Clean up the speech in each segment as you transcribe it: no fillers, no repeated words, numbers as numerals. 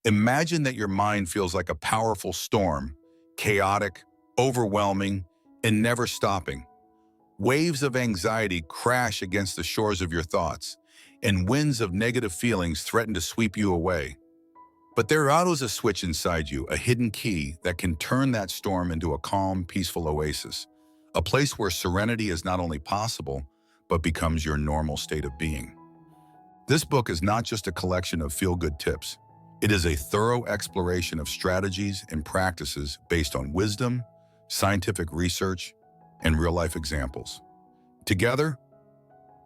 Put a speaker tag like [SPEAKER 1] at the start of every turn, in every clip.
[SPEAKER 1] Imagine that your mind feels like a powerful storm, chaotic, overwhelming, and never stopping. Waves of anxiety crash against the shores of your thoughts, and winds of negative feelings threaten to sweep you away. But there is a switch inside you, a hidden key that can turn that storm into a calm, peaceful oasis, a place where serenity is not only possible, but becomes your normal state of being. This book is not just a collection of feel-good tips. It is a thorough exploration of strategies and practices based on wisdom, scientific research, and real-life examples. Together,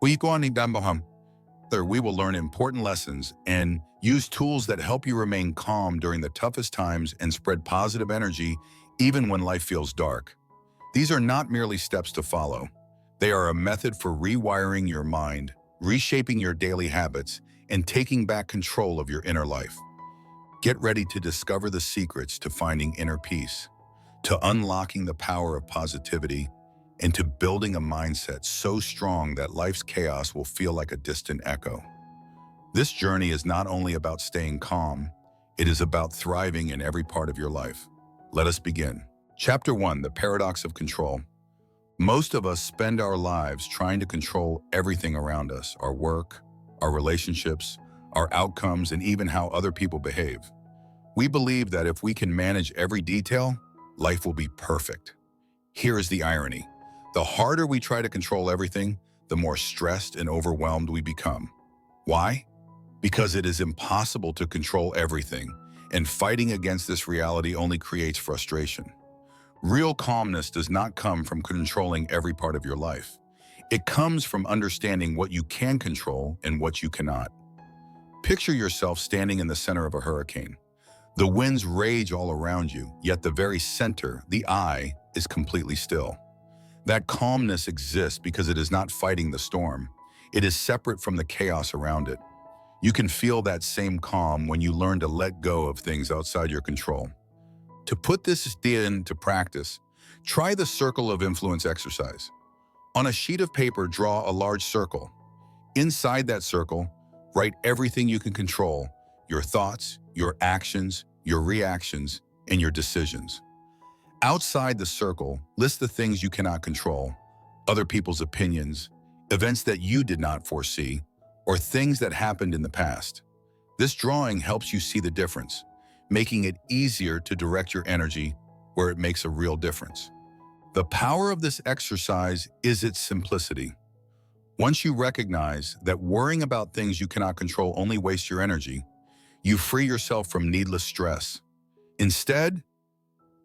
[SPEAKER 1] we will learn important lessons and use tools that help you remain calm during the toughest times and spread positive energy even when life feels dark. These are not merely steps to follow. They are a method for rewiring your mind, reshaping your daily habits, and taking back control of your inner life. Get ready to discover the secrets to finding inner peace, to unlocking the power of positivity, and to building a mindset so strong that life's chaos will feel like a distant echo. This journey is not only about staying calm, it is about thriving in every part of your life. Let us begin. Chapter 1, The Paradox of Control. Most of us spend our lives trying to control everything around us, our work, our relationships, our outcomes, and even how other people behave. We believe that if we can manage every detail, life will be perfect. Here is the irony. The harder we try to control everything, the more stressed and overwhelmed we become. Why? Because it is impossible to control everything, and fighting against this reality only creates frustration. Real calmness does not come from controlling every part of your life. It comes from understanding what you can control and what you cannot. Picture yourself standing in the center of a hurricane. The winds rage all around you, yet the very center, the eye, is completely still. That calmness exists because it is not fighting the storm. It is separate from the chaos around it. You can feel that same calm when you learn to let go of things outside your control. To put this idea into practice, try the circle of influence exercise. On a sheet of paper, draw a large circle. Inside that circle, write everything you can control: your thoughts, your actions, your reactions, and your decisions. Outside the circle, list the things you cannot control: other people's opinions, events that you did not foresee, or things that happened in the past. This drawing helps you see the difference, making it easier to direct your energy where it makes a real difference. The power of this exercise is its simplicity. Once you recognize that worrying about things you cannot control only wastes your energy, you free yourself from needless stress. Instead,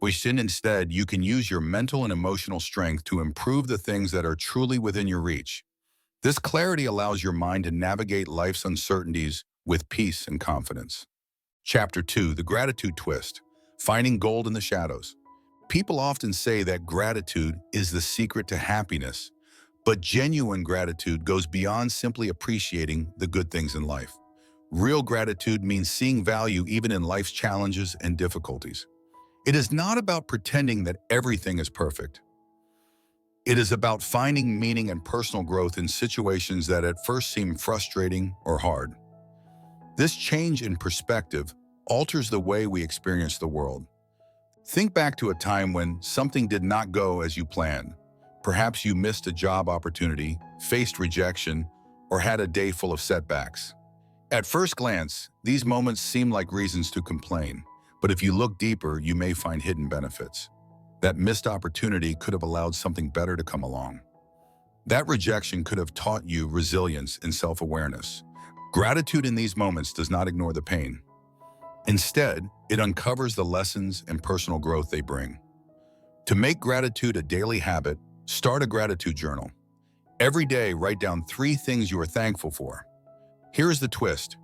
[SPEAKER 1] you can use your mental and emotional strength to improve the things that are truly within your reach. This clarity allows your mind to navigate life's uncertainties with peace and confidence. Chapter 2, The Gratitude Twist, Finding Gold in the Shadows. People often say that gratitude is the secret to happiness, but genuine gratitude goes beyond simply appreciating the good things in life. Real gratitude means seeing value even in life's challenges and difficulties. It is not about pretending that everything is perfect. It is about finding meaning and personal growth in situations that at first seem frustrating or hard. This change in perspective alters the way we experience the world. Think back to a time when something did not go as you planned. Perhaps you missed a job opportunity, faced rejection, or had a day full of setbacks. At first glance, these moments seem like reasons to complain, but if you look deeper, you may find hidden benefits. That missed opportunity could have allowed something better to come along. That rejection could have taught you resilience and self-awareness. Gratitude in these moments does not ignore the pain. Instead, it uncovers the lessons and personal growth they bring. To make gratitude a daily habit, start a gratitude journal. Every day, write down 3 things you are thankful for. Here is the twist.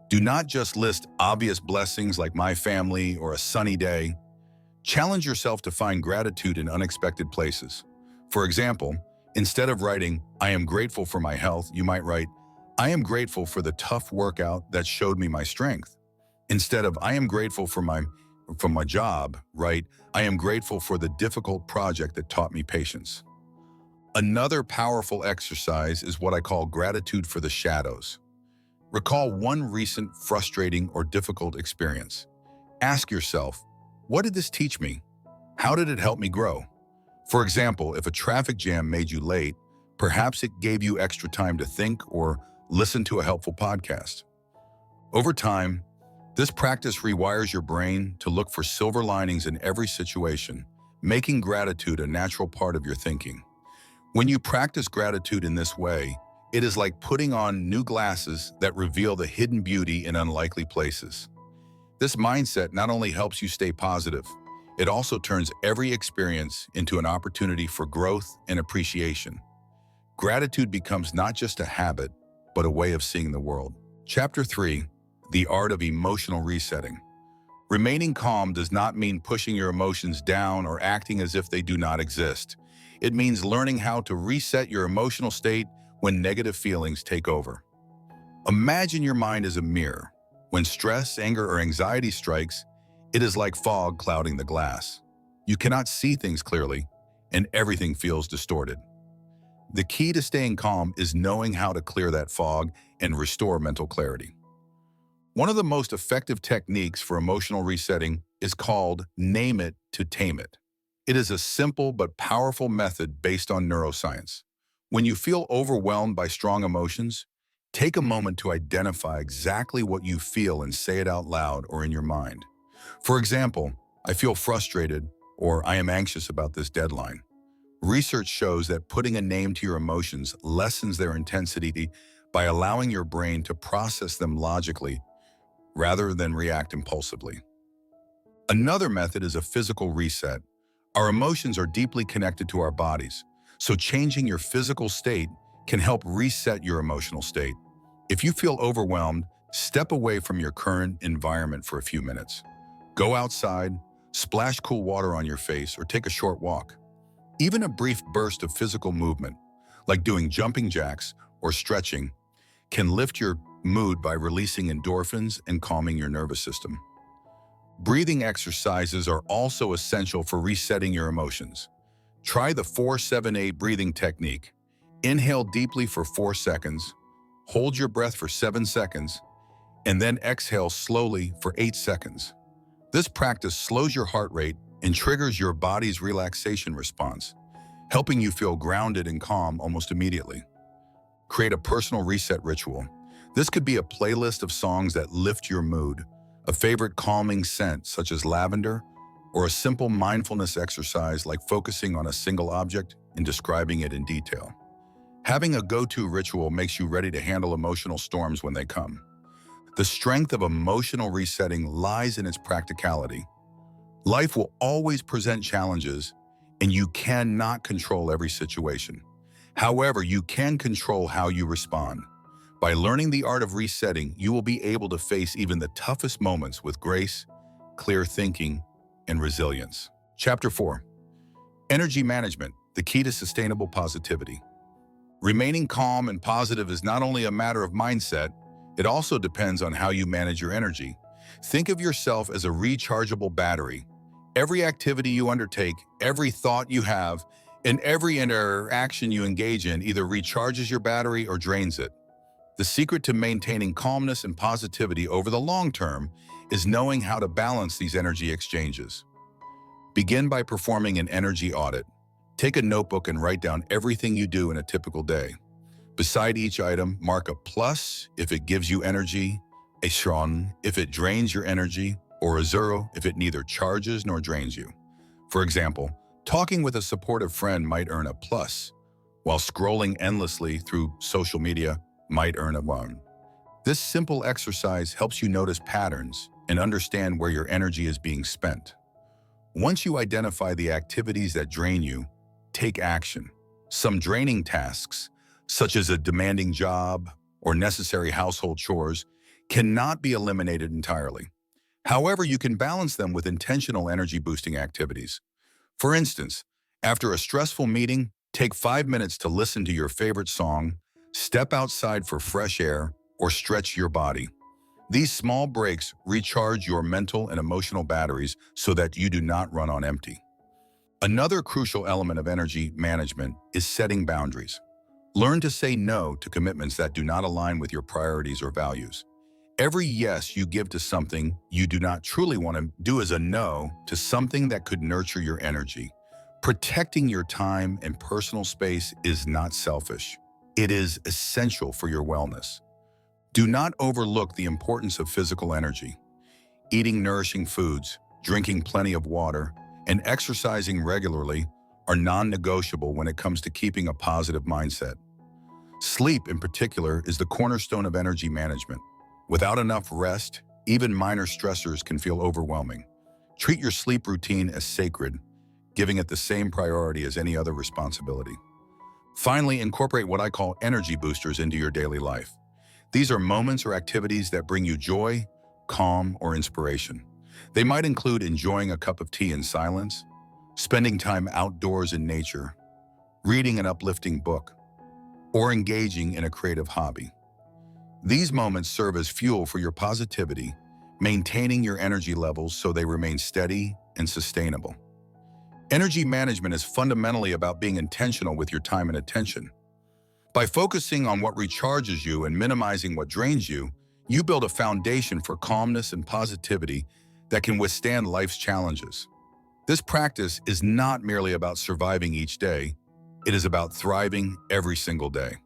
[SPEAKER 1] Do not just list obvious blessings like my family or a sunny day. Challenge yourself to find gratitude in unexpected places. For example, instead of writing, "I am grateful for my health," you might write, "I am grateful for the tough workout that showed me my strength." Instead of "I am grateful for my job," write, "I am grateful for the difficult project that taught me patience." Another powerful exercise is what I call gratitude for the shadows. Recall one recent frustrating or difficult experience. Ask yourself, what did this teach me? How did it help me grow? For example, if a traffic jam made you late, perhaps it gave you extra time to think or listen to a helpful podcast. Over time, this practice rewires your brain to look for silver linings in every situation, making gratitude a natural part of your thinking. When you practice gratitude in this way, it is like putting on new glasses that reveal the hidden beauty in unlikely places. This mindset not only helps you stay positive, it also turns every experience into an opportunity for growth and appreciation. Gratitude becomes not just a habit, but a way of seeing the world. Chapter 3, The Art of Emotional Resetting. Remaining calm does not mean pushing your emotions down or acting as if they do not exist. It means learning how to reset your emotional state when negative feelings take over. Imagine your mind as a mirror. When stress, anger, or anxiety strikes, it is like fog clouding the glass. You cannot see things clearly, and everything feels distorted. The key to staying calm is knowing how to clear that fog and restore mental clarity. One of the most effective techniques for emotional resetting is called Name It to Tame It. It is a simple but powerful method based on neuroscience. When you feel overwhelmed by strong emotions, take a moment to identify exactly what you feel and say it out loud or in your mind. For example, I feel frustrated, or I am anxious about this deadline. Research shows that putting a name to your emotions lessens their intensity by allowing your brain to process them logically rather than react impulsively. Another method is a physical reset. Our emotions are deeply connected to our bodies, so changing your physical state can help reset your emotional state. If you feel overwhelmed, step away from your current environment for a few minutes. Go outside, splash cool water on your face, or take a short walk. Even a brief burst of physical movement, like doing jumping jacks or stretching, can lift your mood by releasing endorphins and calming your nervous system. Breathing exercises are also essential for resetting your emotions. Try the 4-7-8 breathing technique. Inhale deeply for 4 seconds, hold your breath for 7 seconds, and then exhale slowly for 8 seconds. This practice slows your heart rate and triggers your body's relaxation response, helping you feel grounded and calm almost immediately. Create a personal reset ritual. This could be a playlist of songs that lift your mood, a favorite calming scent such as lavender, or a simple mindfulness exercise like focusing on a single object and describing it in detail. Having a go-to ritual makes you ready to handle emotional storms when they come. The strength of emotional resetting lies in its practicality. Life will always present challenges, and you cannot control every situation. However, you can control how you respond. By learning the art of resetting, you will be able to face even the toughest moments with grace, clear thinking, and resilience. Chapter 4. Energy Management, the Key to Sustainable Positivity. Remaining calm and positive is not only a matter of mindset, it also depends on how you manage your energy. Think of yourself as a rechargeable battery. Every activity you undertake, every thought you have, and every interaction you engage in either recharges your battery or drains it. The secret to maintaining calmness and positivity over the long term is knowing how to balance these energy exchanges. Begin by performing an energy audit. Take a notebook and write down everything you do in a typical day. Beside each item, mark a plus if it gives you energy, a strong if it drains your energy, or a zero if it neither charges nor drains you. For example, talking with a supportive friend might earn a plus, while scrolling endlessly through social media might earn a 1. This simple exercise helps you notice patterns and understand where your energy is being spent. Once you identify the activities that drain you, take action. Some draining tasks, such as a demanding job or necessary household chores, cannot be eliminated entirely. However, you can balance them with intentional energy-boosting activities. For instance, after a stressful meeting, take 5 minutes to listen to your favorite song, step outside for fresh air, or stretch your body. These small breaks recharge your mental and emotional batteries so that you do not run on empty. Another crucial element of energy management is setting boundaries. Learn to say no to commitments that do not align with your priorities or values. Every yes you give to something you do not truly want to do is a no to something that could nurture your energy. Protecting your time and personal space is not selfish. It is essential for your wellness. Do not overlook the importance of physical energy. Eating nourishing foods, drinking plenty of water, and exercising regularly are non-negotiable when it comes to keeping a positive mindset. Sleep, in particular, is the cornerstone of energy management. Without enough rest, even minor stressors can feel overwhelming. Treat your sleep routine as sacred, giving it the same priority as any other responsibility. Finally, incorporate what I call energy boosters into your daily life. These are moments or activities that bring you joy, calm, or inspiration. They might include enjoying a cup of tea in silence, spending time outdoors in nature, reading an uplifting book, or engaging in a creative hobby. These moments serve as fuel for your positivity, maintaining your energy levels so they remain steady and sustainable. Energy management is fundamentally about being intentional with your time and attention. By focusing on what recharges you and minimizing what drains you, you build a foundation for calmness and positivity that can withstand life's challenges. This practice is not merely about surviving each day, it is about thriving every single day.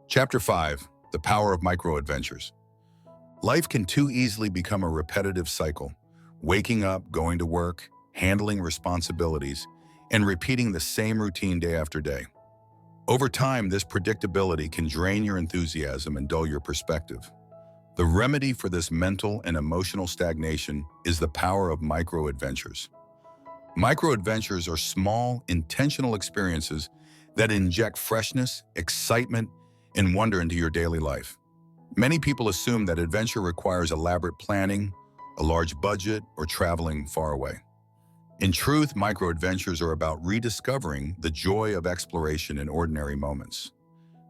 [SPEAKER 1] Chapter 5. The Power of Micro-Adventures. Life can too easily become a repetitive cycle, waking up, going to work, handling responsibilities, and repeating the same routine day after day. Over time, this predictability can drain your enthusiasm and dull your perspective. The remedy for this mental and emotional stagnation is the power of micro-adventures. Micro-adventures are small, intentional experiences that inject freshness, excitement, and wonder into your daily life. Many people assume that adventure requires elaborate planning, a large budget, or traveling far away. In truth, micro-adventures are about rediscovering the joy of exploration in ordinary moments.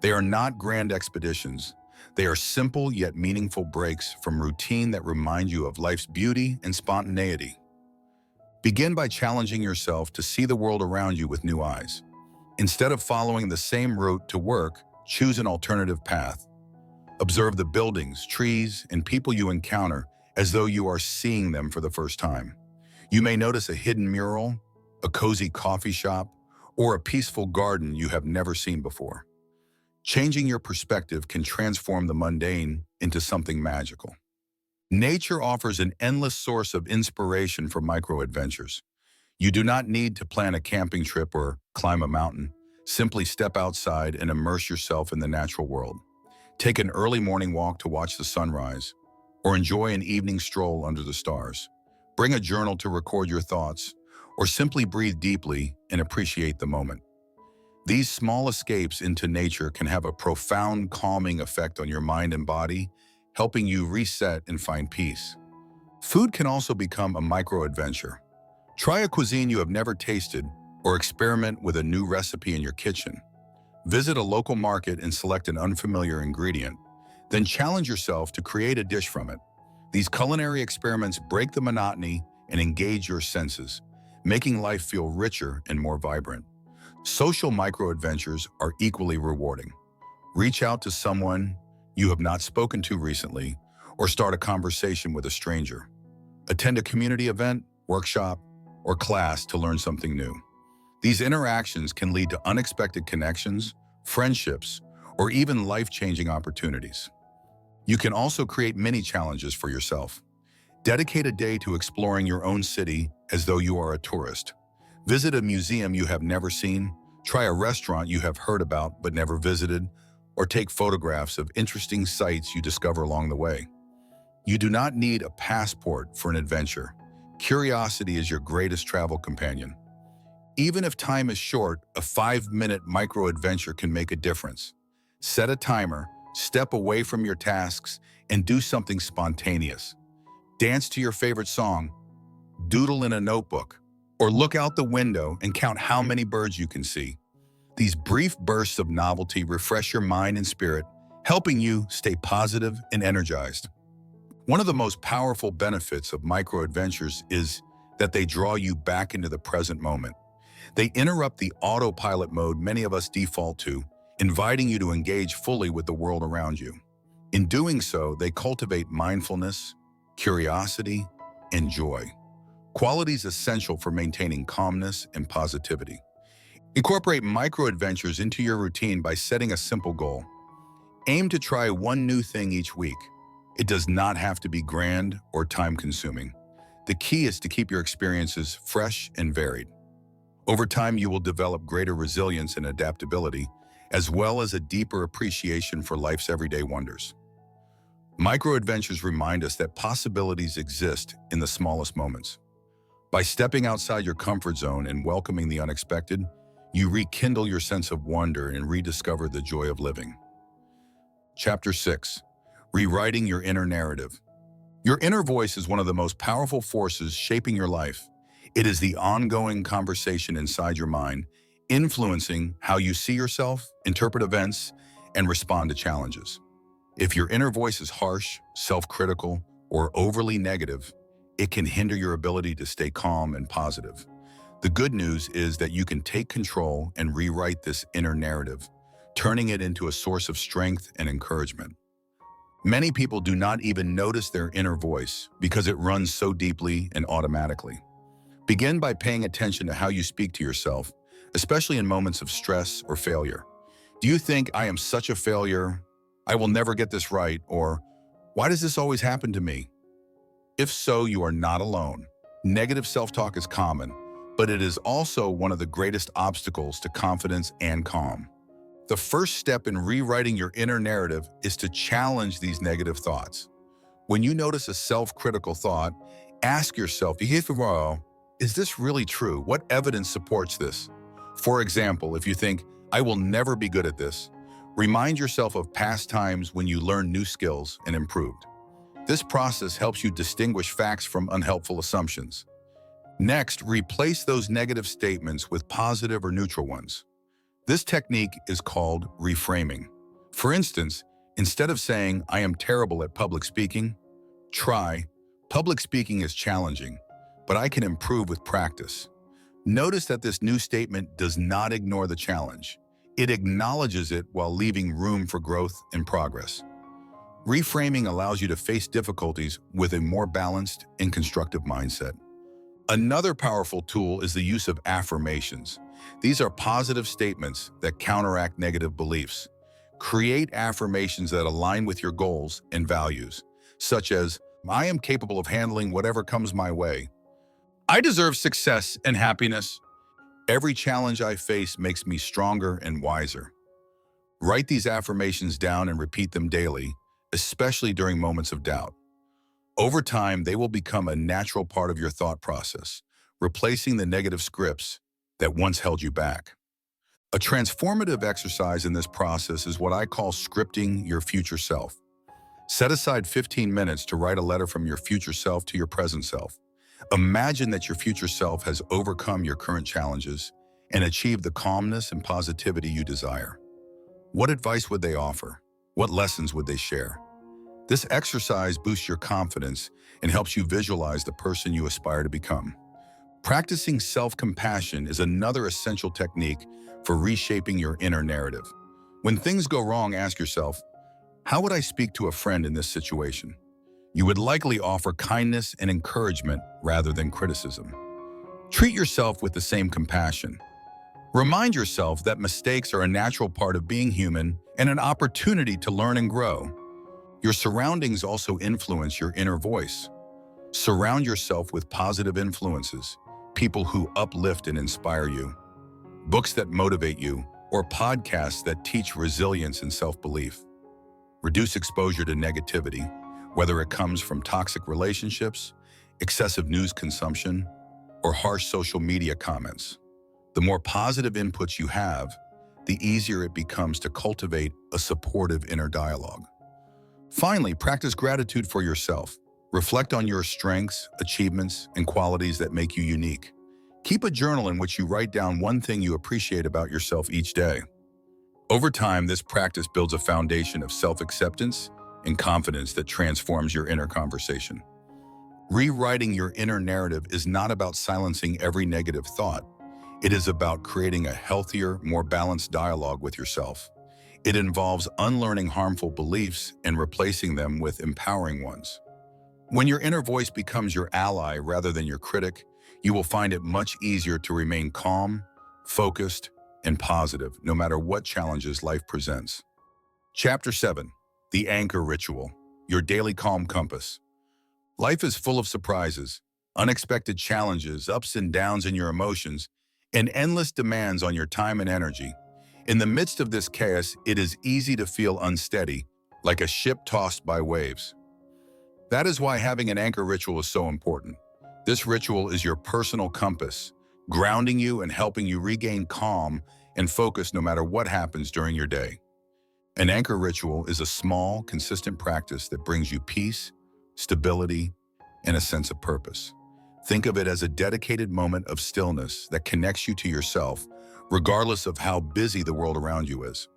[SPEAKER 1] They are not grand expeditions. They are simple yet meaningful breaks from routine that remind you of life's beauty and spontaneity. Begin by challenging yourself to see the world around you with new eyes. Instead of following the same route to work, choose an alternative path. Observe the buildings, trees, and people you encounter as though you are seeing them for the first time. You may notice a hidden mural, a cozy coffee shop, or a peaceful garden you have never seen before. Changing your perspective can transform the mundane into something magical. Nature offers an endless source of inspiration for micro-adventures. You do not need to plan a camping trip or climb a mountain. Simply step outside and immerse yourself in the natural world. Take an early morning walk to watch the sunrise, or enjoy an evening stroll under the stars. Bring a journal to record your thoughts, or simply breathe deeply and appreciate the moment. These small escapes into nature can have a profound calming effect on your mind and body, helping you reset and find peace. Food can also become a micro-adventure. Try a cuisine you have never tasted, or experiment with a new recipe in your kitchen. Visit a local market and select an unfamiliar ingredient. Then challenge yourself to create a dish from it. These culinary experiments break the monotony and engage your senses, making life feel richer and more vibrant. Social micro-adventures are equally rewarding. Reach out to someone you have not spoken to recently, or start a conversation with a stranger. Attend a community event, workshop, or class to learn something new. These interactions can lead to unexpected connections, friendships, or even life-changing opportunities. You can also create mini challenges for yourself. Dedicate a day to exploring your own city as though you are a tourist. Visit a museum you have never seen, try a restaurant you have heard about but never visited, or take photographs of interesting sights you discover along the way. You do not need a passport for an adventure. Curiosity is your greatest travel companion. Even if time is short, a 5-minute micro-adventure can make a difference. Set a timer, step away from your tasks, and do something spontaneous. Dance to your favorite song, doodle in a notebook, or look out the window and count how many birds you can see. These brief bursts of novelty refresh your mind and spirit, helping you stay positive and energized. One of the most powerful benefits of micro-adventures is that they draw you back into the present moment. They interrupt the autopilot mode many of us default to, inviting you to engage fully with the world around you. In doing so, they cultivate mindfulness, curiosity, and joy, qualities essential for maintaining calmness and positivity. Incorporate micro-adventures into your routine by setting a simple goal. Aim to try one new thing each week. It does not have to be grand or time-consuming. The key is to keep your experiences fresh and varied. Over time, you will develop greater resilience and adaptability, as well as a deeper appreciation for life's everyday wonders. Micro-adventures remind us that possibilities exist in the smallest moments. By stepping outside your comfort zone and welcoming the unexpected, you rekindle your sense of wonder and rediscover the joy of living. Chapter 6. Rewriting your inner narrative. Your inner voice is one of the most powerful forces shaping your life. It is the ongoing conversation inside your mind, influencing how you see yourself, interpret events, and respond to challenges. If your inner voice is harsh, self-critical, or overly negative, it can hinder your ability to stay calm and positive. The good news is that you can take control and rewrite this inner narrative, turning it into a source of strength and encouragement. Many people do not even notice their inner voice because it runs so deeply and automatically. Begin by paying attention to how you speak to yourself, especially in moments of stress or failure. Do you think, "I am such a failure, I will never get this right," or "Why does this always happen to me?" If so, you are not alone. Negative self-talk is common, but it is also one of the greatest obstacles to confidence and calm. The first step in rewriting your inner narrative is to challenge these negative thoughts. When you notice a self-critical thought, ask yourself, is this really true? What evidence supports this? For example, if you think, "I will never be good at this," remind yourself of past times when you learned new skills and improved. This process helps you distinguish facts from unhelpful assumptions. Next, replace those negative statements with positive or neutral ones. This technique is called reframing. For instance, instead of saying, "I am terrible at public speaking," try, "Public speaking is challenging, but I can improve with practice." Notice that this new statement does not ignore the challenge. It acknowledges it while leaving room for growth and progress. Reframing allows you to face difficulties with a more balanced and constructive mindset. Another powerful tool is the use of affirmations. These are positive statements that counteract negative beliefs. Create affirmations that align with your goals and values, such as, "I am capable of handling whatever comes my way," "I deserve success and happiness," "Every challenge I face makes me stronger and wiser." Write these affirmations down and repeat them daily, especially during moments of doubt. Over time, they will become a natural part of your thought process, replacing the negative scripts that once held you back. A transformative exercise in this process is what I call scripting your future self. Set aside 15 minutes to write a letter from your future self to your present self. Imagine that your future self has overcome your current challenges and achieved the calmness and positivity you desire. What advice would they offer? What lessons would they share? This exercise boosts your confidence and helps you visualize the person you aspire to become. Practicing self-compassion is another essential technique for reshaping your inner narrative. When things go wrong, ask yourself, "How would I speak to a friend in this situation?" You would likely offer kindness and encouragement rather than criticism. Treat yourself with the same compassion. Remind yourself that mistakes are a natural part of being human and an opportunity to learn and grow. Your surroundings also influence your inner voice. Surround yourself with positive influences, people who uplift and inspire you, books that motivate you, or podcasts that teach resilience and self-belief. Reduce exposure to negativity, whether it comes from toxic relationships, excessive news consumption, or harsh social media comments. The more positive inputs you have, the easier it becomes to cultivate a supportive inner dialogue. Finally, practice gratitude for yourself. Reflect on your strengths, achievements, and qualities that make you unique. Keep a journal in which you write down one thing you appreciate about yourself each day. Over time, this practice builds a foundation of self-acceptance and confidence that transforms your inner conversation. Rewriting your inner narrative is not about silencing every negative thought. It is about creating a healthier, more balanced dialogue with yourself. It involves unlearning harmful beliefs and replacing them with empowering ones. When your inner voice becomes your ally rather than your critic, you will find it much easier to remain calm, focused, and positive, no matter what challenges life presents. Chapter 7. The Anchor Ritual, your daily calm compass. Life is full of surprises, unexpected challenges, ups and downs in your emotions, and endless demands on your time and energy. In the midst of this chaos, it is easy to feel unsteady, like a ship tossed by waves. That is why having an anchor ritual is so important. This ritual is your personal compass, grounding you and helping you regain calm and focus no matter what happens during your day. An anchor ritual is a small, consistent practice that brings you peace, stability, and a sense of purpose. Think of it as a dedicated moment of stillness that connects you to yourself, regardless of how busy the world around you is.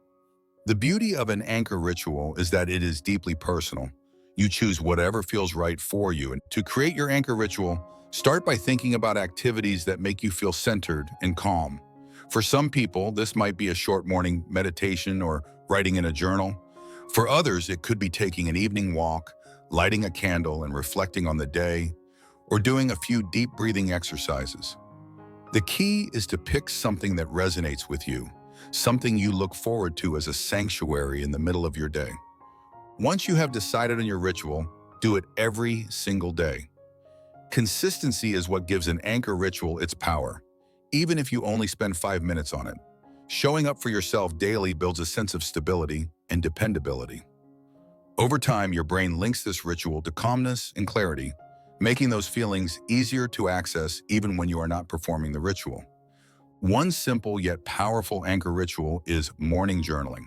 [SPEAKER 1] The beauty of an anchor ritual is that it is deeply personal. You choose whatever feels right for you. And to create your anchor ritual, start by thinking about activities that make you feel centered and calm. For some people, this might be a short morning meditation or writing in a journal. For others, it could be taking an evening walk, lighting a candle and reflecting on the day, or doing a few deep breathing exercises. The key is to pick something that resonates with you, something you look forward to as a sanctuary in the middle of your day. Once you have decided on your ritual, do it every single day. Consistency is what gives an anchor ritual its power, even if you only spend 5 minutes on it. Showing up for yourself daily builds a sense of stability and dependability. Over time, your brain links this ritual to calmness and clarity, making those feelings easier to access even when you are not performing the ritual. One simple yet powerful anchor ritual is morning journaling.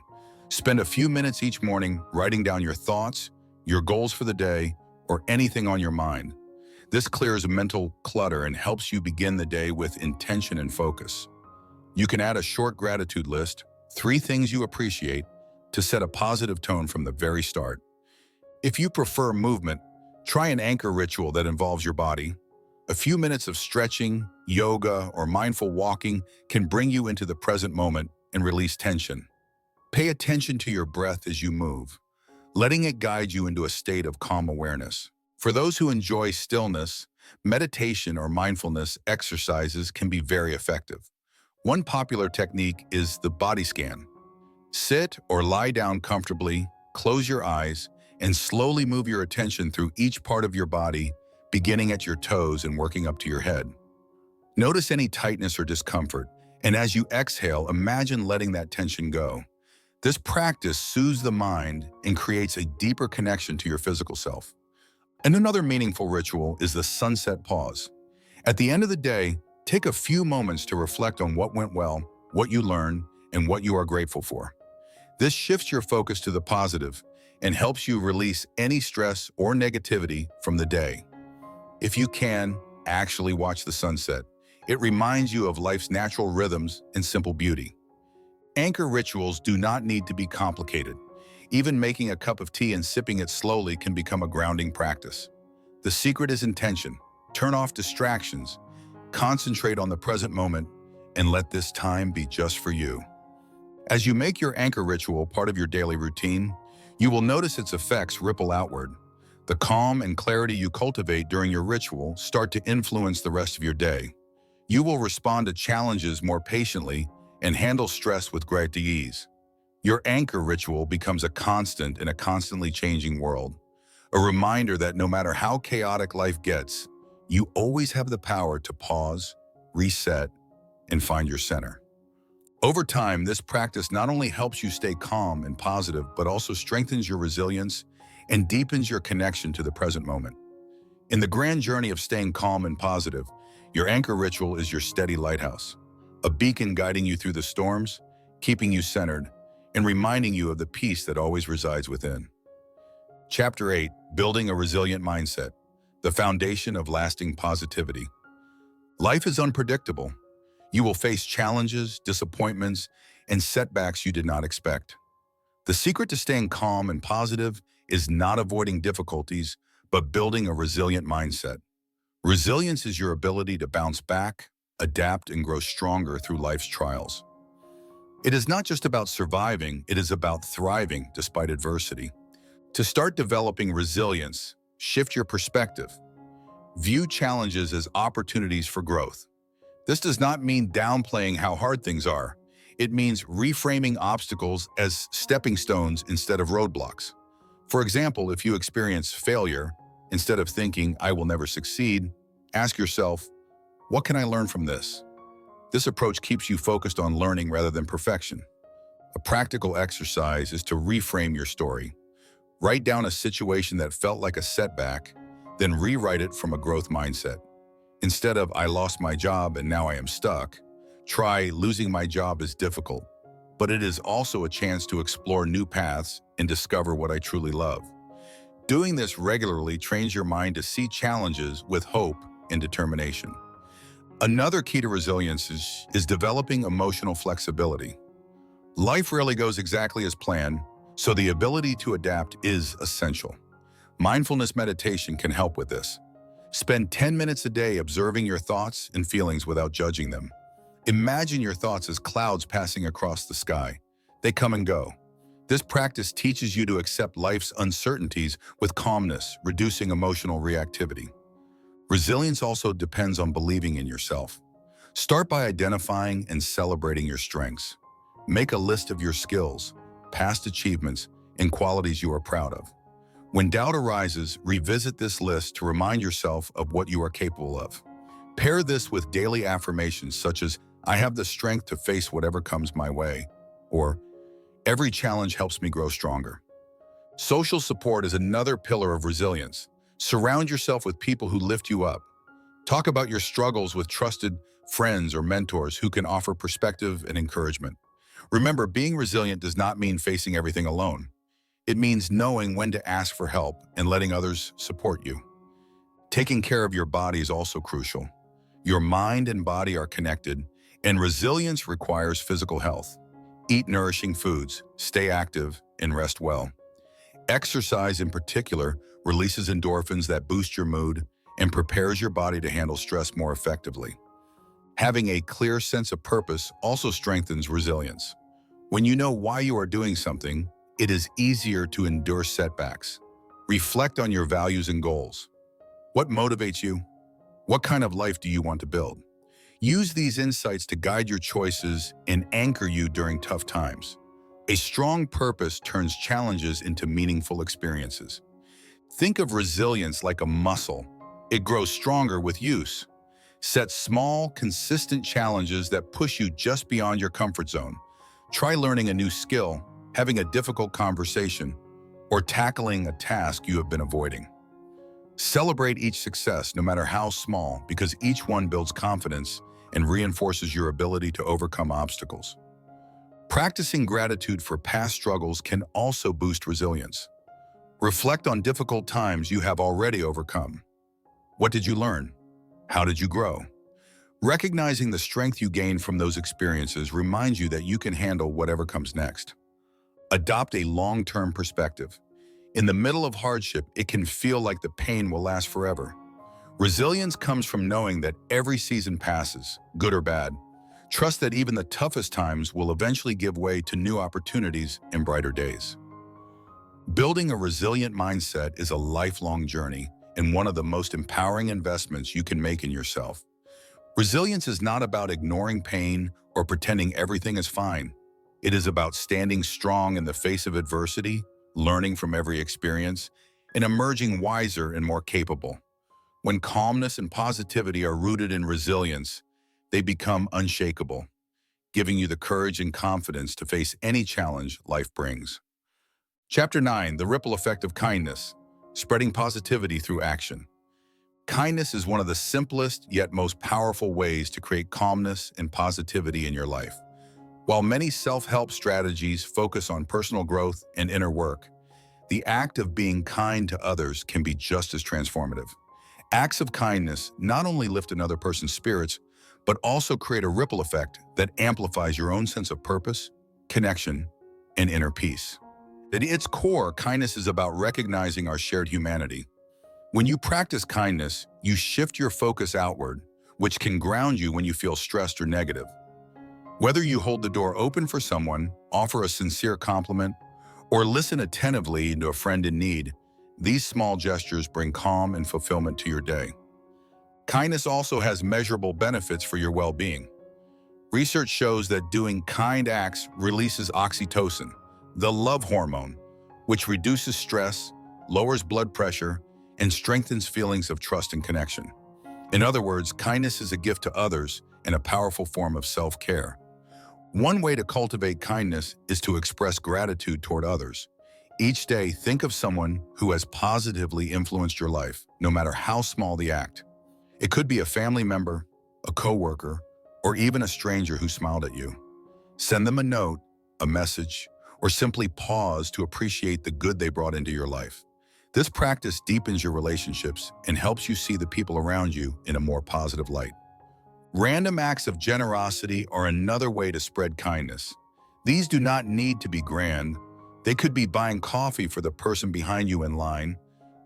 [SPEAKER 1] Spend a few minutes each morning writing down your thoughts, your goals for the day, or anything on your mind. This clears mental clutter and helps you begin the day with intention and focus. You can add a short gratitude list, 3 things you appreciate, to set a positive tone from the very start. If you prefer movement, try an anchor ritual that involves your body. A few minutes of stretching, yoga, or mindful walking can bring you into the present moment and release tension. Pay attention to your breath as you move, letting it guide you into a state of calm awareness. For those who enjoy stillness, meditation or mindfulness exercises can be very effective. One popular technique is the body scan. Sit or lie down comfortably, close your eyes, and slowly move your attention through each part of your body, beginning at your toes and working up to your head. Notice any tightness or discomfort, and as you exhale, imagine letting that tension go. This practice soothes the mind and creates a deeper connection to your physical self. And another meaningful ritual is the sunset pause. At the end of the day, take a few moments to reflect on what went well, what you learned, and what you are grateful for. This shifts your focus to the positive and helps you release any stress or negativity from the day. If you can, actually watch the sunset. It reminds you of life's natural rhythms and simple beauty. Anchor rituals do not need to be complicated. Even making a cup of tea and sipping it slowly can become a grounding practice. The secret is intention. Turn off distractions, concentrate on the present moment, and let this time be just for you. As you make your anchor ritual part of your daily routine, you will notice its effects ripple outward. The calm and clarity you cultivate during your ritual start to influence the rest of your day. You will respond to challenges more patiently and handle stress with greater ease. Your anchor ritual becomes a constant in a constantly changing world, a reminder that no matter how chaotic life gets, you always have the power to pause, reset, and find your center. Over time, this practice not only helps you stay calm and positive, but also strengthens your resilience and deepens your connection to the present moment. In the grand journey of staying calm and positive, your anchor ritual is your steady lighthouse, a beacon guiding you through the storms, keeping you centered, and reminding you of the peace that always resides within. Chapter 8, Building a Resilient Mindset, the Foundation of Lasting Positivity. Life is unpredictable. You will face challenges, disappointments, and setbacks you did not expect. The secret to staying calm and positive is not avoiding difficulties, but building a resilient mindset. Resilience is your ability to bounce back, adapt, and grow stronger through life's trials. It is not just about surviving, it is about thriving despite adversity. To start developing resilience, shift your perspective. View challenges as opportunities for growth. This does not mean downplaying how hard things are. It means reframing obstacles as stepping stones instead of roadblocks. For example, if you experience failure, instead of thinking, "I will never succeed," ask yourself, "What can I learn from this?" This approach keeps you focused on learning rather than perfection. A practical exercise is to reframe your story. Write down a situation that felt like a setback, then rewrite it from a growth mindset. Instead of "I lost my job and now I am stuck," try "Losing my job is difficult, but it is also a chance to explore new paths and discover what I truly love." Doing this regularly trains your mind to see challenges with hope and determination. Another key to resilience is developing emotional flexibility. Life rarely goes exactly as planned, so the ability to adapt is essential. Mindfulness meditation can help with this. Spend 10 minutes a day observing your thoughts and feelings without judging them. Imagine your thoughts as clouds passing across the sky. They come and go. This practice teaches you to accept life's uncertainties with calmness, reducing emotional reactivity. Resilience also depends on believing in yourself. Start by identifying and celebrating your strengths. Make a list of your skills, past achievements, and qualities you are proud of. When doubt arises, revisit this list to remind yourself of what you are capable of. Pair this with daily affirmations such as, "I have the strength to face whatever comes my way," or "Every challenge helps me grow stronger." Social support is another pillar of resilience. Surround yourself with people who lift you up. Talk about your struggles with trusted friends or mentors who can offer perspective and encouragement. Remember, being resilient does not mean facing everything alone. It means knowing when to ask for help and letting others support you. Taking care of your body is also crucial. Your mind and body are connected, and resilience requires physical health. Eat nourishing foods, stay active, and rest well. Exercise in particular releases endorphins that boost your mood and prepares your body to handle stress more effectively. Having a clear sense of purpose also strengthens resilience. When you know why you are doing something, it is easier to endure setbacks. Reflect on your values and goals. What motivates you? What kind of life do you want to build? Use these insights to guide your choices and anchor you during tough times. A strong purpose turns challenges into meaningful experiences. Think of resilience like a muscle. It grows stronger with use. Set small, consistent challenges that push you just beyond your comfort zone. Try learning a new skill, having a difficult conversation, or tackling a task you have been avoiding. Celebrate each success, no matter how small, because each one builds confidence and reinforces your ability to overcome obstacles. Practicing gratitude for past struggles can also boost resilience. Reflect on difficult times you have already overcome. What did you learn? How did you grow? Recognizing the strength you gain from those experiences reminds you that you can handle whatever comes next. Adopt a long-term perspective. In the middle of hardship, it can feel like the pain will last forever. Resilience comes from knowing that every season passes, good or bad. Trust that even the toughest times will eventually give way to new opportunities and brighter days. Building a resilient mindset is a lifelong journey and one of the most empowering investments you can make in yourself. Resilience is not about ignoring pain or pretending everything is fine. It is about standing strong in the face of adversity, learning from every experience, and emerging wiser and more capable. When calmness and positivity are rooted in resilience, they become unshakable, giving you the courage and confidence to face any challenge life brings. Chapter 9, The Ripple Effect of Kindness, Spreading Positivity Through Action. Kindness is one of the simplest yet most powerful ways to create calmness and positivity in your life. While many self-help strategies focus on personal growth and inner work, the act of being kind to others can be just as transformative. Acts of kindness not only lift another person's spirits, but also create a ripple effect that amplifies your own sense of purpose, connection, and inner peace. At its core, kindness is about recognizing our shared humanity. When you practice kindness, you shift your focus outward, which can ground you when you feel stressed or negative. Whether you hold the door open for someone, offer a sincere compliment, or listen attentively to a friend in need, these small gestures bring calm and fulfillment to your day. Kindness also has measurable benefits for your well-being. Research shows that doing kind acts releases oxytocin, the love hormone, which reduces stress, lowers blood pressure, and strengthens feelings of trust and connection. In other words, kindness is a gift to others and a powerful form of self-care. One way to cultivate kindness is to express gratitude toward others. Each day, think of someone who has positively influenced your life, no matter how small the act. It could be a family member, a coworker, or even a stranger who smiled at you. Send them a note, a message, or simply pause to appreciate the good they brought into your life. This practice deepens your relationships and helps you see the people around you in a more positive light. Random acts of generosity are another way to spread kindness. These do not need to be grand. They could be buying coffee for the person behind you in line,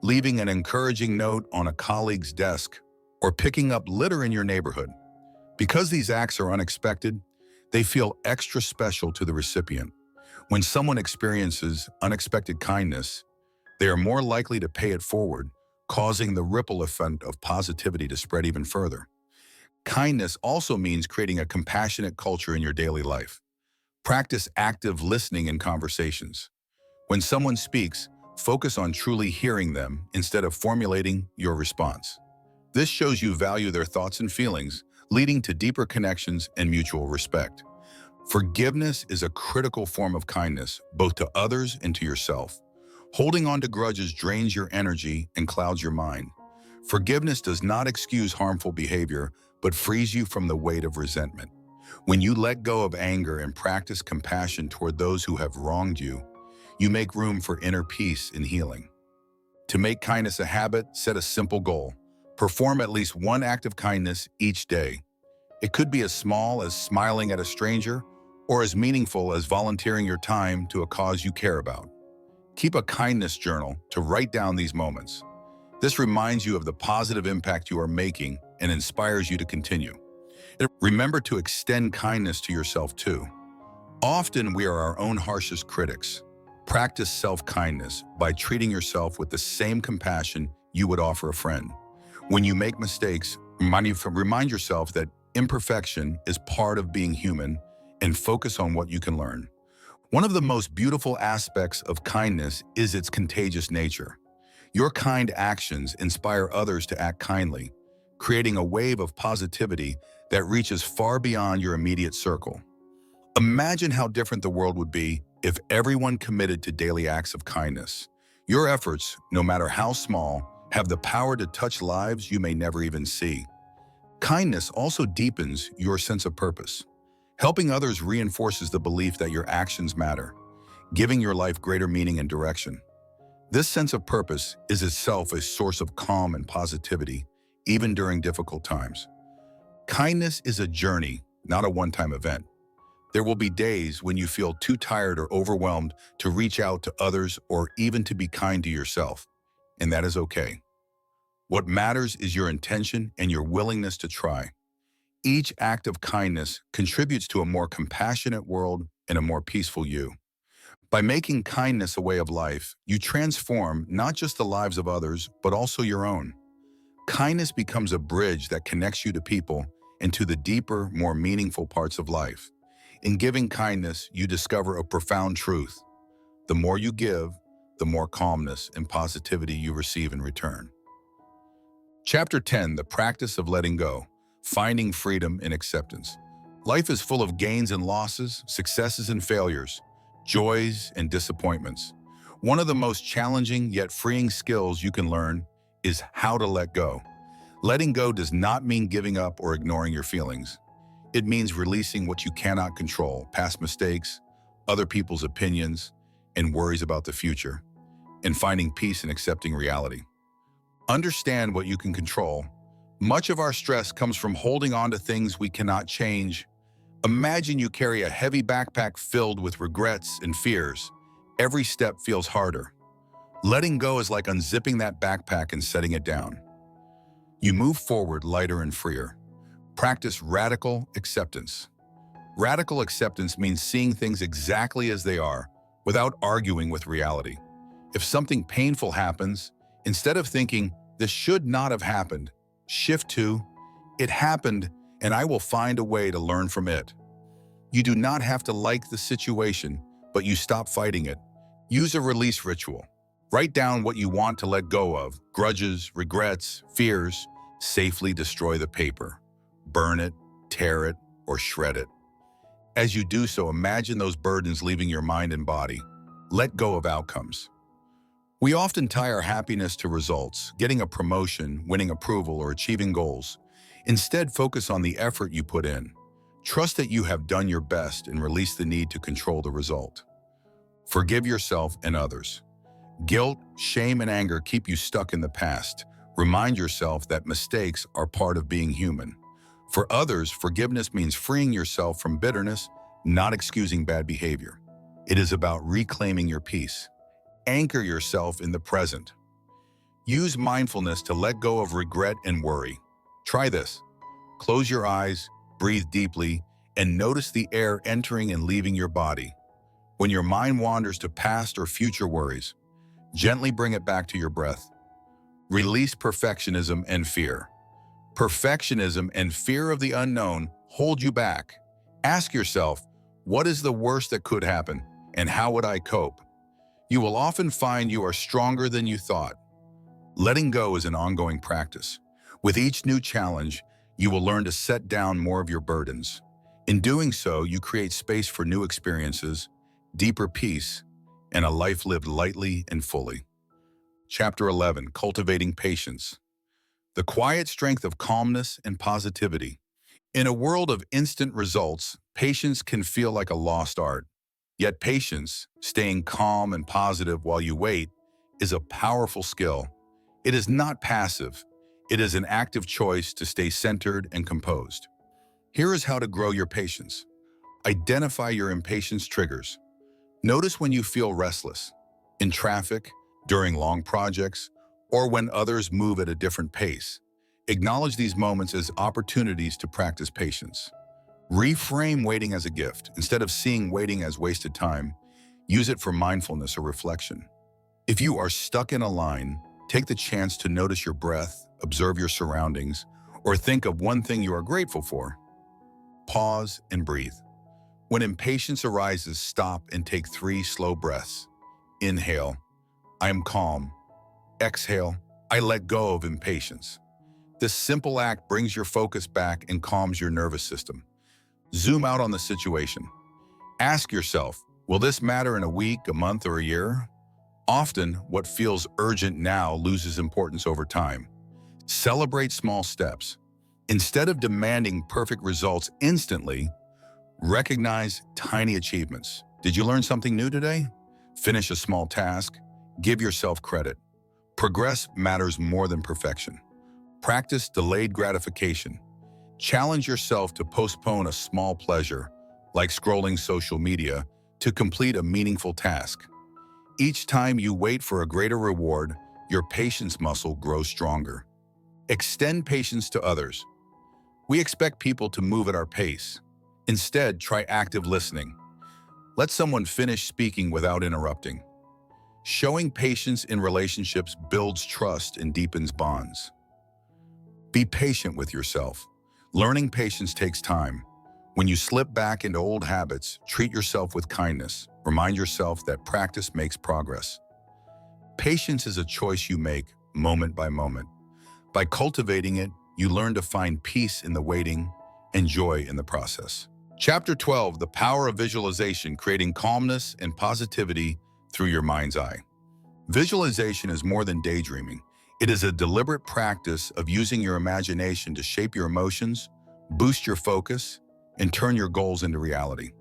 [SPEAKER 1] leaving an encouraging note on a colleague's desk, or picking up litter in your neighborhood. Because these acts are unexpected, they feel extra special to the recipient. When someone experiences unexpected kindness, they are more likely to pay it forward, causing the ripple effect of positivity to spread even further. Kindness also means creating a compassionate culture in your daily life. Practice active listening in conversations. When someone speaks, focus on truly hearing them instead of formulating your response. This shows you value their thoughts and feelings, leading to deeper connections and mutual respect. Forgiveness is a critical form of kindness, both to others and to yourself. Holding on to grudges drains your energy and clouds your mind. Forgiveness does not excuse harmful behavior, but frees you from the weight of resentment. When you let go of anger and practice compassion toward those who have wronged you, you make room for inner peace and healing. To make kindness a habit, set a simple goal. Perform at least one act of kindness each day. It could be as small as smiling at a stranger or as meaningful as volunteering your time to a cause you care about. Keep a kindness journal to write down these moments. This reminds you of the positive impact you are making and inspires you to continue. Remember to extend kindness to yourself too. Often we are our own harshest critics. Practice self-kindness by treating yourself with the same compassion you would offer a friend. When you make mistakes, remind yourself that imperfection is part of being human and focus on what you can learn. One of the most beautiful aspects of kindness is its contagious nature. Your kind actions inspire others to act kindly, creating a wave of positivity that reaches far beyond your immediate circle. Imagine how different the world would be if everyone committed to daily acts of kindness. Your efforts, no matter how small, have the power to touch lives you may never even see. Kindness also deepens your sense of purpose. Helping others reinforces the belief that your actions matter, giving your life greater meaning and direction. This sense of purpose is itself a source of calm and positivity, even during difficult times. Kindness is a journey, not a one-time event. There will be days when you feel too tired or overwhelmed to reach out to others or even to be kind to yourself, and that is okay. What matters is your intention and your willingness to try. Each act of kindness contributes to a more compassionate world and a more peaceful you. By making kindness a way of life, you transform not just the lives of others, but also your own. Kindness becomes a bridge that connects you to people and to the deeper, more meaningful parts of life. In giving kindness, you discover a profound truth. The more you give, the more calmness and positivity you receive in return. Chapter 10, The Practice of Letting Go, Finding Freedom in Acceptance. Life is full of gains and losses, successes and failures, joys and disappointments. One of the most challenging yet freeing skills you can learn is how to let go. Letting go does not mean giving up or ignoring your feelings. It means releasing what you cannot control, past mistakes, other people's opinions, and worries about the future, and finding peace in accepting reality. Understand what you can control. Much of our stress comes from holding on to things we cannot change. Imagine you carry a heavy backpack filled with regrets and fears. Every step feels harder. Letting go is like unzipping that backpack and setting it down. You move forward lighter and freer. Practice radical acceptance. Radical acceptance means seeing things exactly as they are, without arguing with reality. If something painful happens, instead of thinking, this should not have happened, shift to, it happened, and I will find a way to learn from it. You do not have to like the situation, but you stop fighting it. Use a release ritual. Write down what you want to let go of, grudges, regrets, fears. Safely destroy the paper. Burn it, tear it, or shred it. As you do so, imagine those burdens leaving your mind and body. Let go of outcomes. We often tie our happiness to results, getting a promotion, winning approval, or achieving goals. Instead, focus on the effort you put in. Trust that you have done your best and release the need to control the result. Forgive yourself and others. Guilt, shame, and anger keep you stuck in the past. Remind yourself that mistakes are part of being human. For others, forgiveness means freeing yourself from bitterness, not excusing bad behavior. It is about reclaiming your peace. Anchor yourself in the present. Use mindfulness to let go of regret and worry. Try this. Close your eyes, breathe deeply, and notice the air entering and leaving your body. When your mind wanders to past or future worries, gently bring it back to your breath. Release perfectionism and fear. Perfectionism and fear of the unknown hold you back. Ask yourself, what is the worst that could happen, and how would I cope? You will often find you are stronger than you thought. Letting go is an ongoing practice. With each new challenge, you will learn to set down more of your burdens. In doing so, you create space for new experiences, deeper peace, and a life lived lightly and fully. Chapter 11, Cultivating Patience. The quiet strength of calmness and positivity. In a world of instant results, patience can feel like a lost art. Yet patience, staying calm and positive while you wait, is a powerful skill. It is not passive. It is an active choice to stay centered and composed. Here is how to grow your patience. Identify your impatience triggers. Notice when you feel restless, in traffic, during long projects, or when others move at a different pace. Acknowledge these moments as opportunities to practice patience. Reframe waiting as a gift. Instead of seeing waiting as wasted time, use it for mindfulness or reflection. If you are stuck in a line, take the chance to notice your breath, observe your surroundings, or think of one thing you are grateful for. Pause and breathe. When impatience arises, stop and take 3 slow breaths. Inhale, I am calm. Exhale, I let go of impatience. This simple act brings your focus back and calms your nervous system. Zoom out on the situation. Ask yourself, will this matter in a week, a month, or a year? Often, what feels urgent now loses importance over time. Celebrate small steps. Instead of demanding perfect results instantly, recognize tiny achievements. Did you learn something new today? Finish a small task. Give yourself credit. Progress matters more than perfection. Practice delayed gratification. Challenge yourself to postpone a small pleasure, like scrolling social media, to complete a meaningful task. Each time you wait for a greater reward, your patience muscle grows stronger. Extend patience to others. We expect people to move at our pace. Instead, try active listening. Let someone finish speaking without interrupting. Showing patience in relationships builds trust and deepens bonds. Be patient with yourself. Learning patience takes time. When you slip back into old habits, treat yourself with kindness. Remind yourself that practice makes progress. Patience is a choice you make, moment by moment. By cultivating it, you learn to find peace in the waiting and joy in the process. Chapter 12, The Power of Visualization, Creating Calmness and Positivity Through Your Mind's Eye. Visualization is more than daydreaming. It is a deliberate practice of using your imagination to shape your emotions, boost your focus, and turn your goals into reality.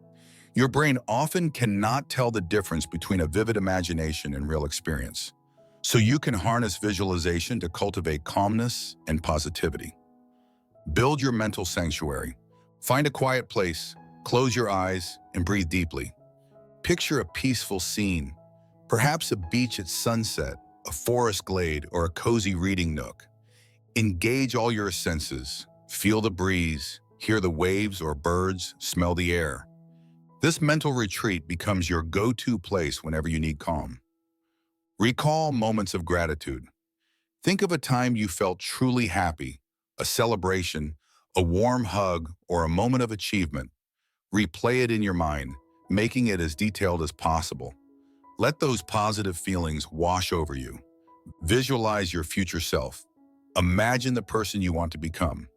[SPEAKER 1] Your brain often cannot tell the difference between a vivid imagination and real experience. So you can harness visualization to cultivate calmness and positivity. Build your mental sanctuary. Find a quiet place, close your eyes, and breathe deeply. Picture a peaceful scene, perhaps a beach at sunset, a forest glade, or a cozy reading nook. Engage all your senses. Feel the breeze, hear the waves or birds, smell the air. This mental retreat becomes your go-to place whenever you need calm. Recall moments of gratitude. Think of a time you felt truly happy, a celebration, a warm hug, or a moment of achievement. Replay it in your mind, making it as detailed as possible. Let those positive feelings wash over you. Visualize your future self. Imagine the person you want to become.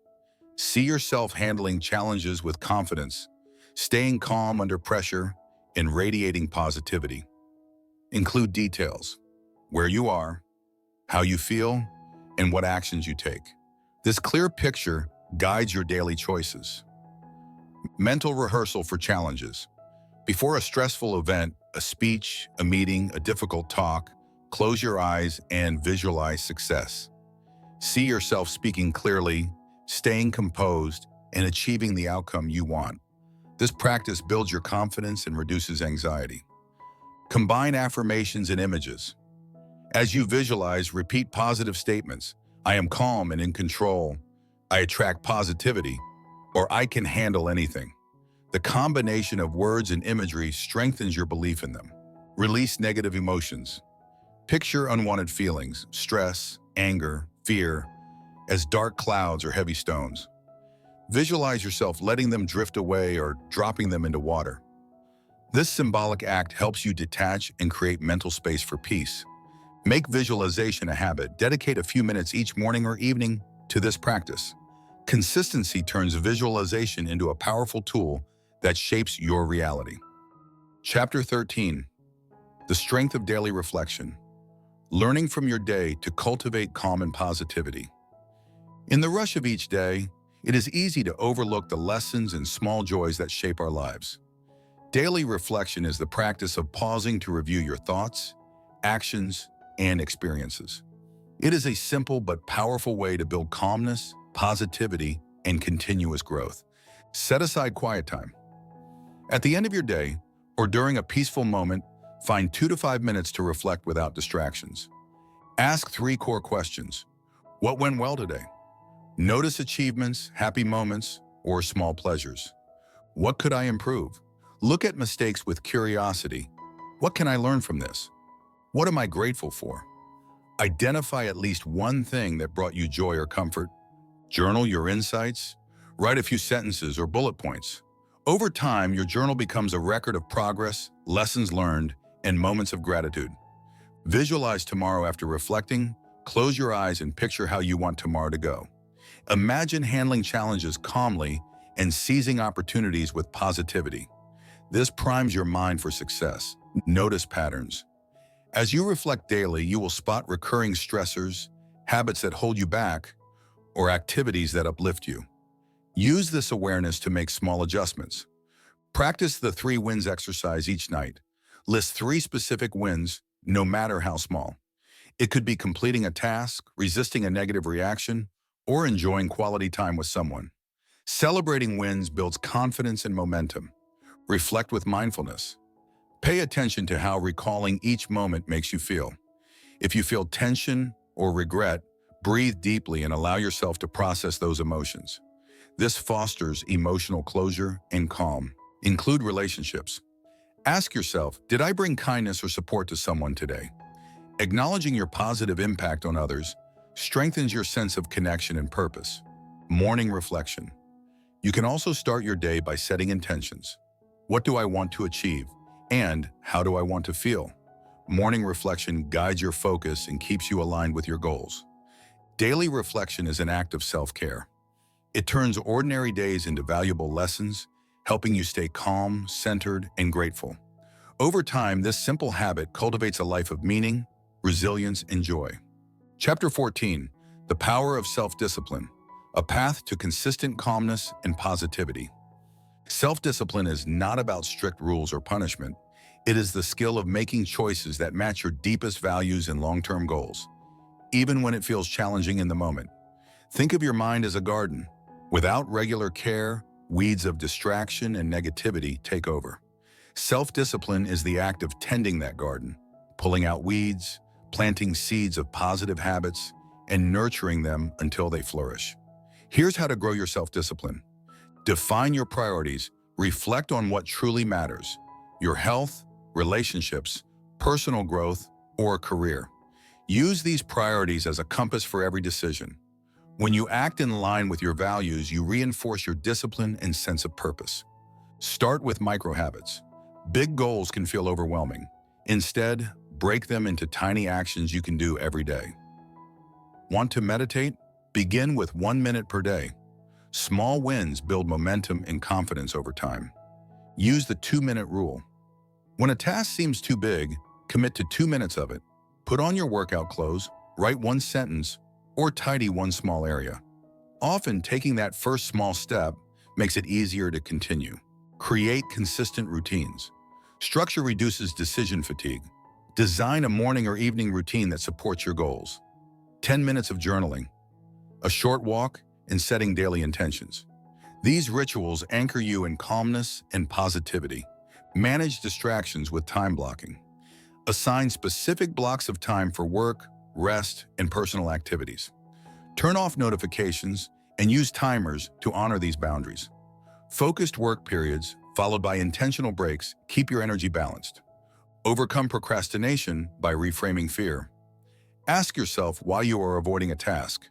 [SPEAKER 1] See yourself handling challenges with confidence, staying calm under pressure, and radiating positivity. Include details: where you are, how you feel, and what actions you take. This clear picture guides your daily choices. Mental rehearsal for challenges. Before a stressful event, a speech, a meeting, a difficult talk, close your eyes and visualize success. See yourself speaking clearly, staying composed, and achieving the outcome you want. This practice builds your confidence and reduces anxiety. Combine affirmations and images. As you visualize, repeat positive statements. I am calm and in control. I attract positivity, or I can handle anything. The combination of words and imagery strengthens your belief in them. Release negative emotions. Picture unwanted feelings, stress, anger, fear, as dark clouds or heavy stones. Visualize yourself letting them drift away or dropping them into water. This symbolic act helps you detach and create mental space for peace. Make visualization a habit. Dedicate a few minutes each morning or evening to this practice. Consistency turns visualization into a powerful tool that shapes your reality. Chapter 13. The Strength of Daily Reflection. Learning from your day to cultivate calm and positivity. In the rush of each day, it is easy to overlook the lessons and small joys that shape our lives. Daily reflection is the practice of pausing to review your thoughts, actions, and experiences. It is a simple but powerful way to build calmness, positivity, and continuous growth. Set aside quiet time. At the end of your day, or during a peaceful moment, find 2 to 5 minutes to reflect without distractions. Ask 3 core questions. What went well today? Notice achievements, happy moments, or small pleasures. What could I improve? Look at mistakes with curiosity. What can I learn from this? What am I grateful for? Identify at least one thing that brought you joy or comfort. Journal your insights. Write a few sentences or bullet points. Over time, your journal becomes a record of progress, lessons learned, and moments of gratitude. Visualize tomorrow after reflecting. Close your eyes and picture how you want tomorrow to go. Imagine handling challenges calmly and seizing opportunities with positivity. This primes your mind for success. Notice patterns. As you reflect daily, you will spot recurring stressors, habits that hold you back, or activities that uplift you. Use this awareness to make small adjustments. Practice the 3 wins exercise each night. List 3 specific wins, no matter how small. It could be completing a task, resisting a negative reaction, or enjoying quality time with someone. Celebrating wins builds confidence and momentum. Reflect with mindfulness. Pay attention to how recalling each moment makes you feel. If you feel tension or regret, breathe deeply and allow yourself to process those emotions. This fosters emotional closure and calm. Include relationships. Ask yourself, did I bring kindness or support to someone today? Acknowledging your positive impact on others strengthens your sense of connection and purpose. Morning reflection. You can also start your day by setting intentions. What do I want to achieve? And how do I want to feel? Morning reflection guides your focus and keeps you aligned with your goals. Daily reflection is an act of self-care. It turns ordinary days into valuable lessons, helping you stay calm, centered, and grateful. Over time, this simple habit cultivates a life of meaning, resilience, and joy. Chapter 14. The Power of Self-Discipline. A Path to Consistent Calmness and Positivity. Self-discipline is not about strict rules or punishment. It is the skill of making choices that match your deepest values and long-term goals, even when it feels challenging in the moment. Think of your mind as a garden. Without regular care, weeds of distraction and negativity take over. Self-discipline is the act of tending that garden, pulling out weeds, planting seeds of positive habits, and nurturing them until they flourish. Here's how to grow your self-discipline. Define your priorities. Reflect on what truly matters: your health, relationships, personal growth, or career. Use these priorities as a compass for every decision. When you act in line with your values, you reinforce your discipline and sense of purpose. Start with micro habits. Big goals can feel overwhelming. Instead, break them into tiny actions you can do every day. Want to meditate? Begin with 1 minute per day. Small wins build momentum and confidence over time. Use the 2-minute rule. When a task seems too big, commit to 2 minutes of it. Put on your workout clothes, write one sentence, or tidy one small area. Often, taking that first small step makes it easier to continue. Create consistent routines. Structure reduces decision fatigue. Design a morning or evening routine that supports your goals. 10 minutes of journaling, a short walk, and setting daily intentions. These rituals anchor you in calmness and positivity. Manage distractions with time blocking. Assign specific blocks of time for work, rest, and personal activities. Turn off notifications and use timers to honor these boundaries. Focused work periods, followed by intentional breaks, keep your energy balanced. Overcome procrastination by reframing fear. Ask yourself why you are avoiding a task.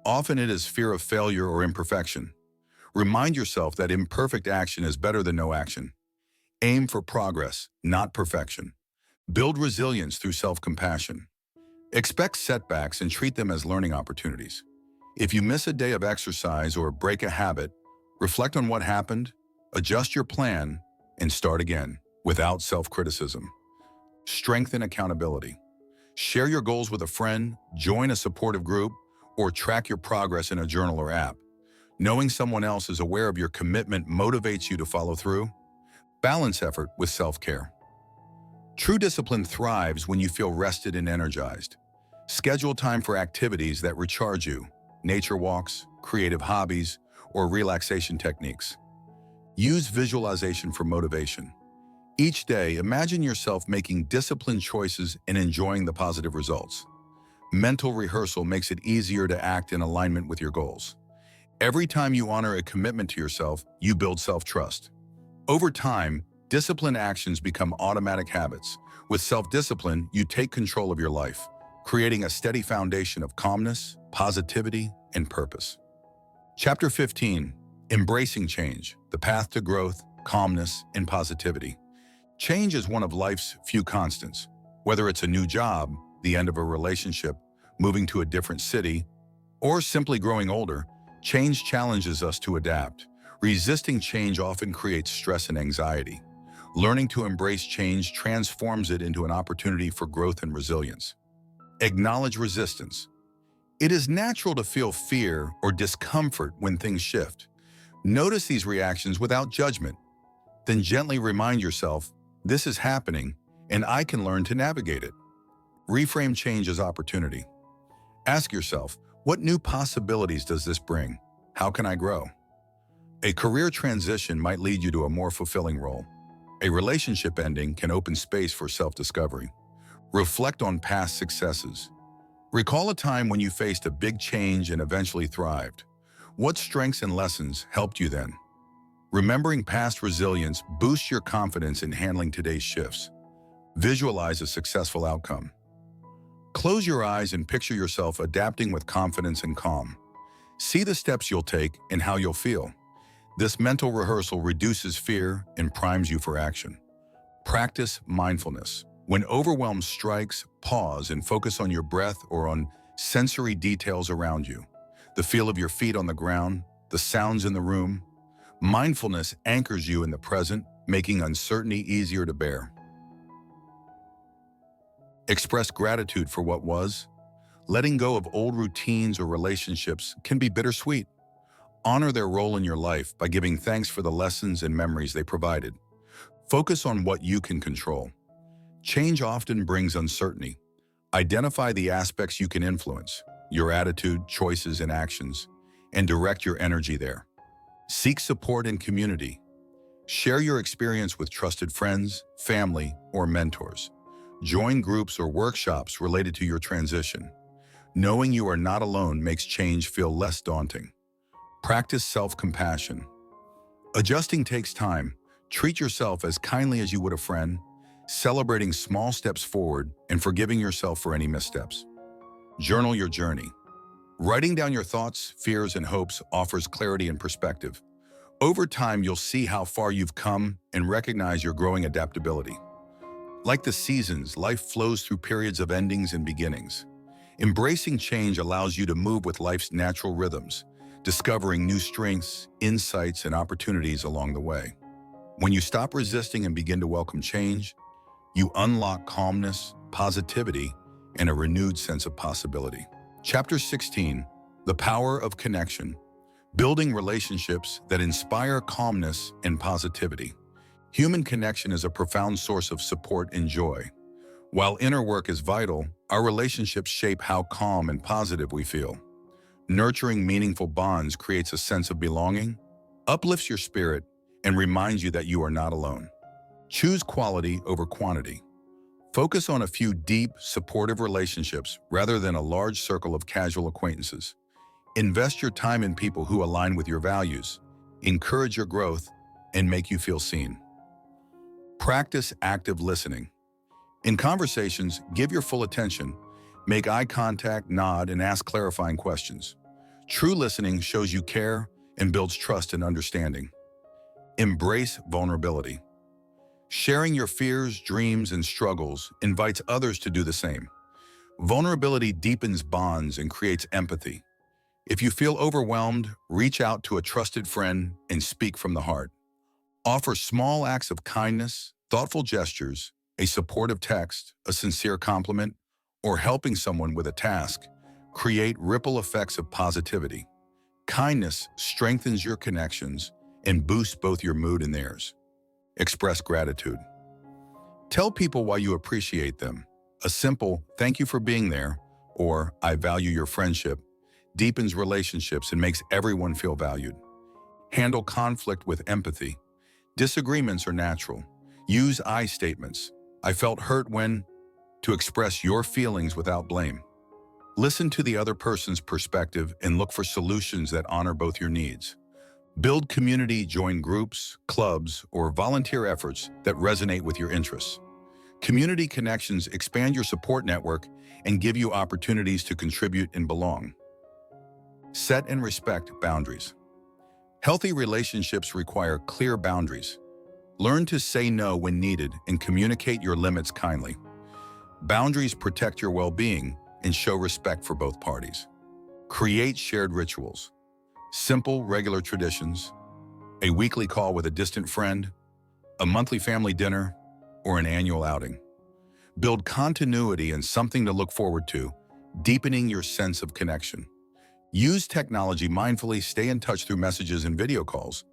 [SPEAKER 1] Often it is fear of failure or imperfection. Remind yourself that imperfect action is better than no action. Aim for progress, not perfection. Build resilience through self-compassion. Expect setbacks and treat them as learning opportunities. If you miss a day of exercise or break a habit, reflect on what happened, adjust your plan, and start again without self-criticism. Strengthen accountability. Share your goals with a friend, join a supportive group, or track your progress in a journal or app. Knowing someone else is aware of your commitment motivates you to follow through. Balance effort with self-care. True discipline thrives when you feel rested and energized. Schedule time for activities that recharge you: nature walks, creative hobbies, or relaxation techniques. Use visualization for motivation. Each day, imagine yourself making disciplined choices and enjoying the positive results. Mental rehearsal makes it easier to act in alignment with your goals. Every time you honor a commitment to yourself, you build self-trust. Over time, disciplined actions become automatic habits. With self-discipline, you take control of your life, creating a steady foundation of calmness, positivity, and purpose. Chapter 15, Embracing Change, the Path to Growth, Calmness, and Positivity. Change is one of life's few constants. Whether it's a new job, the end of a relationship, moving to a different city, or simply growing older, change challenges us to adapt. Resisting change often creates stress and anxiety. Learning to embrace change transforms it into an opportunity for growth and resilience. Acknowledge resistance. It is natural to feel fear or discomfort when things shift. Notice these reactions without judgment. Then gently remind yourself, this is happening, and I can learn to navigate it. Reframe change as opportunity. Ask yourself, what new possibilities does this bring? How can I grow? A career transition might lead you to a more fulfilling role. A relationship ending can open space for self-discovery. Reflect on past successes. Recall a time when you faced a big change and eventually thrived. What strengths and lessons helped you then? Remembering past resilience boosts your confidence in handling today's shifts. Visualize a successful outcome. Close your eyes and picture yourself adapting with confidence and calm. See the steps you'll take and how you'll feel. This mental rehearsal reduces fear and primes you for action. Practice mindfulness. When overwhelm strikes, pause and focus on your breath or on sensory details around you. The feel of your feet on the ground, the sounds in the room. Mindfulness anchors you in the present, making uncertainty easier to bear. Express gratitude for what was. Letting go of old routines or relationships can be bittersweet. Honor their role in your life by giving thanks for the lessons and memories they provided. Focus on what you can control. Change often brings uncertainty. Identify the aspects you can influence, your attitude, choices, and actions, and direct your energy there. Seek support in community. Share your experience with trusted friends, family, or mentors. Join groups or workshops related to your transition. Knowing you are not alone makes change feel less daunting. Practice self-compassion. Adjusting takes time. Treat yourself as kindly as you would a friend, celebrating small steps forward and forgiving yourself for any missteps. Journal your journey. Writing down your thoughts, fears, and hopes offers clarity and perspective. Over time, you'll see how far you've come and recognize your growing adaptability. Like the seasons, life flows through periods of endings and beginnings. Embracing change allows you to move with life's natural rhythms, discovering new strengths, insights, and opportunities along the way. When you stop resisting and begin to welcome change, you unlock calmness, positivity, and a renewed sense of possibility. Chapter 16, The Power of Connection. Building relationships that inspire calmness and positivity. Human connection is a profound source of support and joy. While inner work is vital, our relationships shape how calm and positive we feel. Nurturing meaningful bonds creates a sense of belonging, uplifts your spirit, and reminds you that you are not alone. Choose quality over quantity. Focus on a few deep, supportive relationships rather than a large circle of casual acquaintances. Invest your time in people who align with your values, encourage your growth, and make you feel seen. Practice active listening. In conversations, give your full attention. Make eye contact, nod, and ask clarifying questions. True listening shows you care and builds trust and understanding. Embrace vulnerability. Sharing your fears, dreams, and struggles invites others to do the same. Vulnerability deepens bonds and creates empathy. If you feel overwhelmed, reach out to a trusted friend and speak from the heart. Offer small acts of kindness, thoughtful gestures, a supportive text, a sincere compliment, or helping someone with a task. Create ripple effects of positivity. Kindness strengthens your connections and boosts both your mood and theirs. Express gratitude. Tell people why you appreciate them. A simple "thank you for being there" or "I value your friendship" deepens relationships and makes everyone feel valued. Handle conflict with empathy. Disagreements are natural. Use I statements. "I felt hurt when," to express your feelings without blame. Listen to the other person's perspective and look for solutions that honor both your needs. Build community, join groups, clubs, or volunteer efforts that resonate with your interests. Community connections expand your support network and give you opportunities to contribute and belong. Set and respect boundaries. Healthy relationships require clear boundaries. Learn to say no when needed and communicate your limits kindly. Boundaries protect your well-being and show respect for both parties. Create shared rituals. Simple, regular traditions. A weekly call with a distant friend, a monthly family dinner, or an annual outing. Build continuity and something to look forward to, deepening your sense of connection. Use technology mindfully, stay in touch through messages and video calls,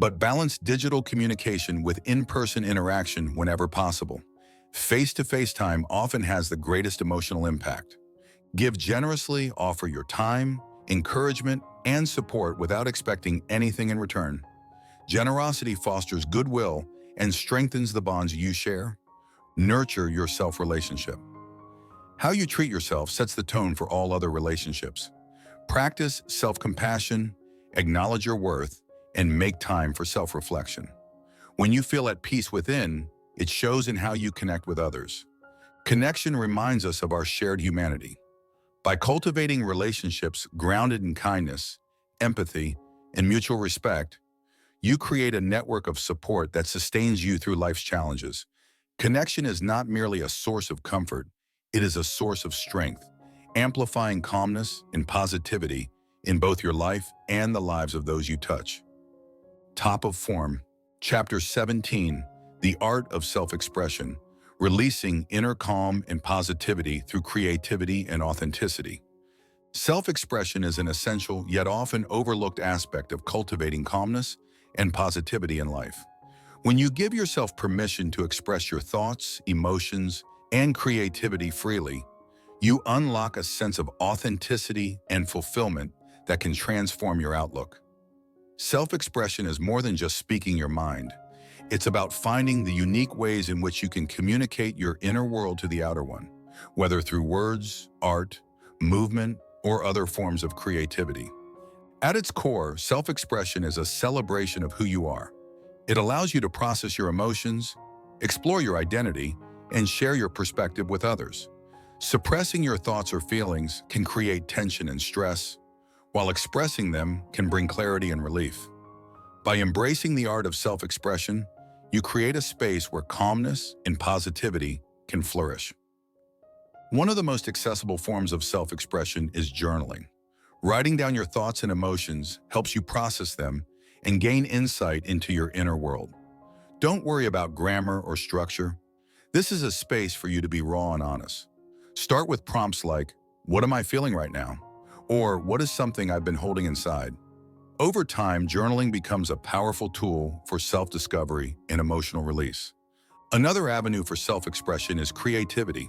[SPEAKER 1] but balance digital communication with in-person interaction whenever possible. Face-to-face time often has the greatest emotional impact. Give generously, offer your time, encouragement, and support without expecting anything in return. Generosity fosters goodwill and strengthens the bonds you share. Nurture your self-relationship. How you treat yourself sets the tone for all other relationships. Practice self-compassion, acknowledge your worth, and make time for self-reflection. When you feel at peace within, it shows in how you connect with others. Connection reminds us of our shared humanity. By cultivating relationships grounded in kindness, empathy, and mutual respect, you create a network of support that sustains you through life's challenges. Connection is not merely a source of comfort, it is a source of strength, amplifying calmness and positivity in both your life and the lives of those you touch. Top of Form. Chapter 17, The Art of Self-Expression, Releasing Inner Calm and Positivity Through Creativity and Authenticity. Self-expression is an essential yet often overlooked aspect of cultivating calmness and positivity in life. When you give yourself permission to express your thoughts, emotions, and creativity freely, you unlock a sense of authenticity and fulfillment that can transform your outlook. Self-expression is more than just speaking your mind. It's about finding the unique ways in which you can communicate your inner world to the outer one, whether through words, art, movement, or other forms of creativity. At its core, self-expression is a celebration of who you are. It allows you to process your emotions, explore your identity, and share your perspective with others. Suppressing your thoughts or feelings can create tension and stress, while expressing them can bring clarity and relief. By embracing the art of self-expression, you create a space where calmness and positivity can flourish. One of the most accessible forms of self-expression is journaling. Writing down your thoughts and emotions helps you process them and gain insight into your inner world. Don't worry about grammar or structure. This is a space for you to be raw and honest. Start with prompts like, "What am I feeling right now?" or "What is something I've been holding inside?" Over time, journaling becomes a powerful tool for self-discovery and emotional release. Another avenue for self-expression is creativity.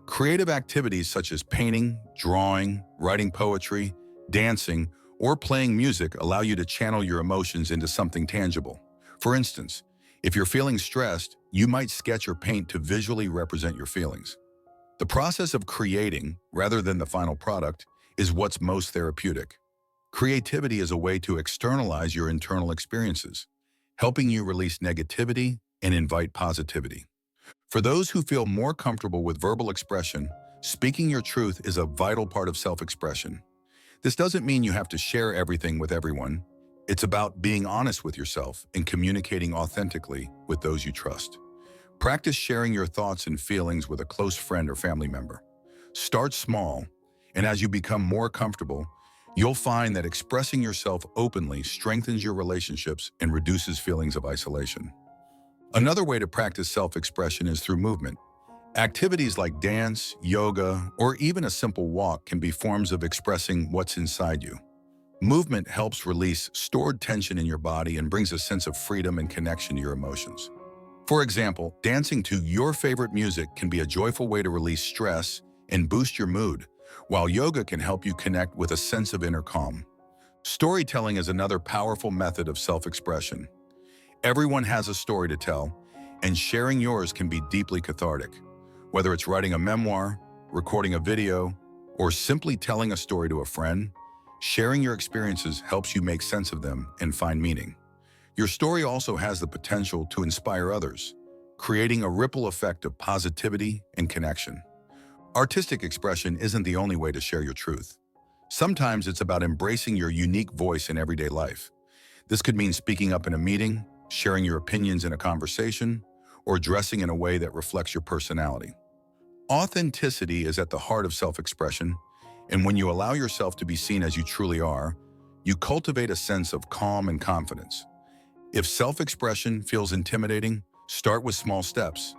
[SPEAKER 1] Creative activities such as painting, drawing, writing poetry, dancing, or playing music allow you to channel your emotions into something tangible. For instance, if you're feeling stressed, you might sketch or paint to visually represent your feelings. The process of creating, rather than the final product, is what's most therapeutic. Creativity is a way to externalize your internal experiences, helping you release negativity and invite positivity. For those who feel more comfortable with verbal expression, speaking your truth is a vital part of self-expression. This doesn't mean you have to share everything with everyone. It's about being honest with yourself and communicating authentically with those you trust. Practice sharing your thoughts and feelings with a close friend or family member. Start small, and as you become more comfortable, you'll find that expressing yourself openly strengthens your relationships and reduces feelings of isolation. Another way to practice self-expression is through movement. Activities like dance, yoga, or even a simple walk can be forms of expressing what's inside you. Movement helps release stored tension in your body and brings a sense of freedom and connection to your emotions. For example, dancing to your favorite music can be a joyful way to release stress and boost your mood, while yoga can help you connect with a sense of inner calm. Storytelling is another powerful method of self-expression. Everyone has a story to tell, and sharing yours can be deeply cathartic. Whether it's writing a memoir, recording a video, or simply telling a story to a friend, sharing your experiences helps you make sense of them and find meaning. Your story also has the potential to inspire others, creating a ripple effect of positivity and connection. Artistic expression isn't the only way to share your truth. Sometimes it's about embracing your unique voice in everyday life. This could mean speaking up in a meeting, sharing your opinions in a conversation, or dressing in a way that reflects your personality. Authenticity is at the heart of self-expression, and when you allow yourself to be seen as you truly are, you cultivate a sense of calm and confidence. If self-expression feels intimidating, start with small steps.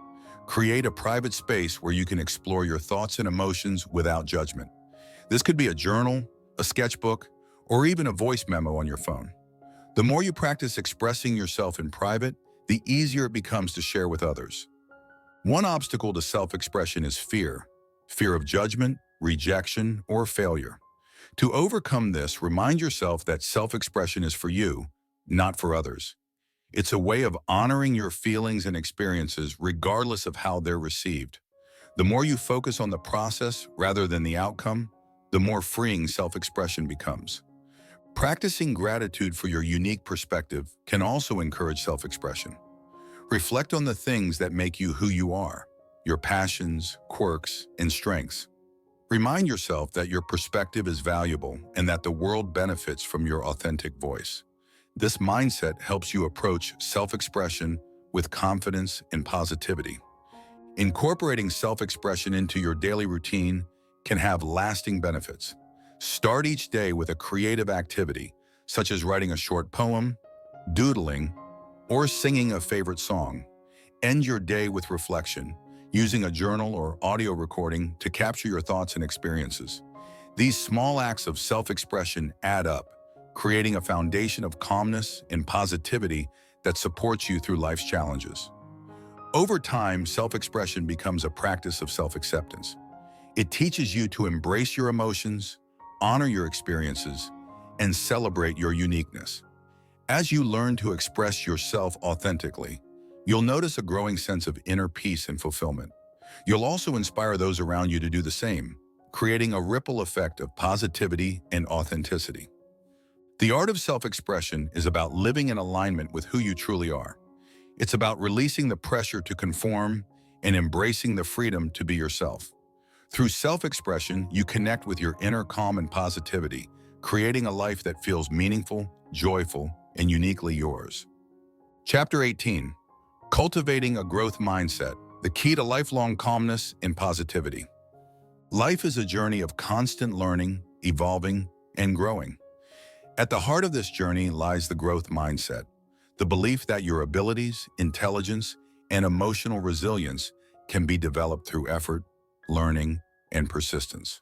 [SPEAKER 1] Create a private space where you can explore your thoughts and emotions without judgment. This could be a journal, a sketchbook, or even a voice memo on your phone. The more you practice expressing yourself in private, the easier it becomes to share with others. One obstacle to self-expression is fear. Fear of judgment, rejection, or failure. To overcome this, remind yourself that self-expression is for you, not for others. It's a way of honoring your feelings and experiences regardless of how they're received. The more you focus on the process rather than the outcome, the more freeing self-expression becomes. Practicing gratitude for your unique perspective can also encourage self-expression. Reflect on the things that make you who you are, your passions, quirks, and strengths. Remind yourself that your perspective is valuable and that the world benefits from your authentic voice. This mindset helps you approach self-expression with confidence and positivity. Incorporating self-expression into your daily routine can have lasting benefits. Start each day with a creative activity, such as writing a short poem, doodling, or singing a favorite song. End your day with reflection, using a journal or audio recording to capture your thoughts and experiences. These small acts of self-expression add up, creating a foundation of calmness and positivity that supports you through life's challenges. Over time, self-expression becomes a practice of self-acceptance. It teaches you to embrace your emotions, honor your experiences, and celebrate your uniqueness. As you learn to express yourself authentically, you'll notice a growing sense of inner peace and fulfillment. You'll also inspire those around you to do the same, creating a ripple effect of positivity and authenticity. The art of self-expression is about living in alignment with who you truly are. It's about releasing the pressure to conform and embracing the freedom to be yourself. Through self-expression, you connect with your inner calm and positivity, creating a life that feels meaningful, joyful, and uniquely yours. Chapter 18. Cultivating a growth mindset, the key to lifelong calmness and positivity. Life is a journey of constant learning, evolving, and growing. At the heart of this journey lies the growth mindset, the belief that your abilities, intelligence, and emotional resilience can be developed through effort, learning, and persistence.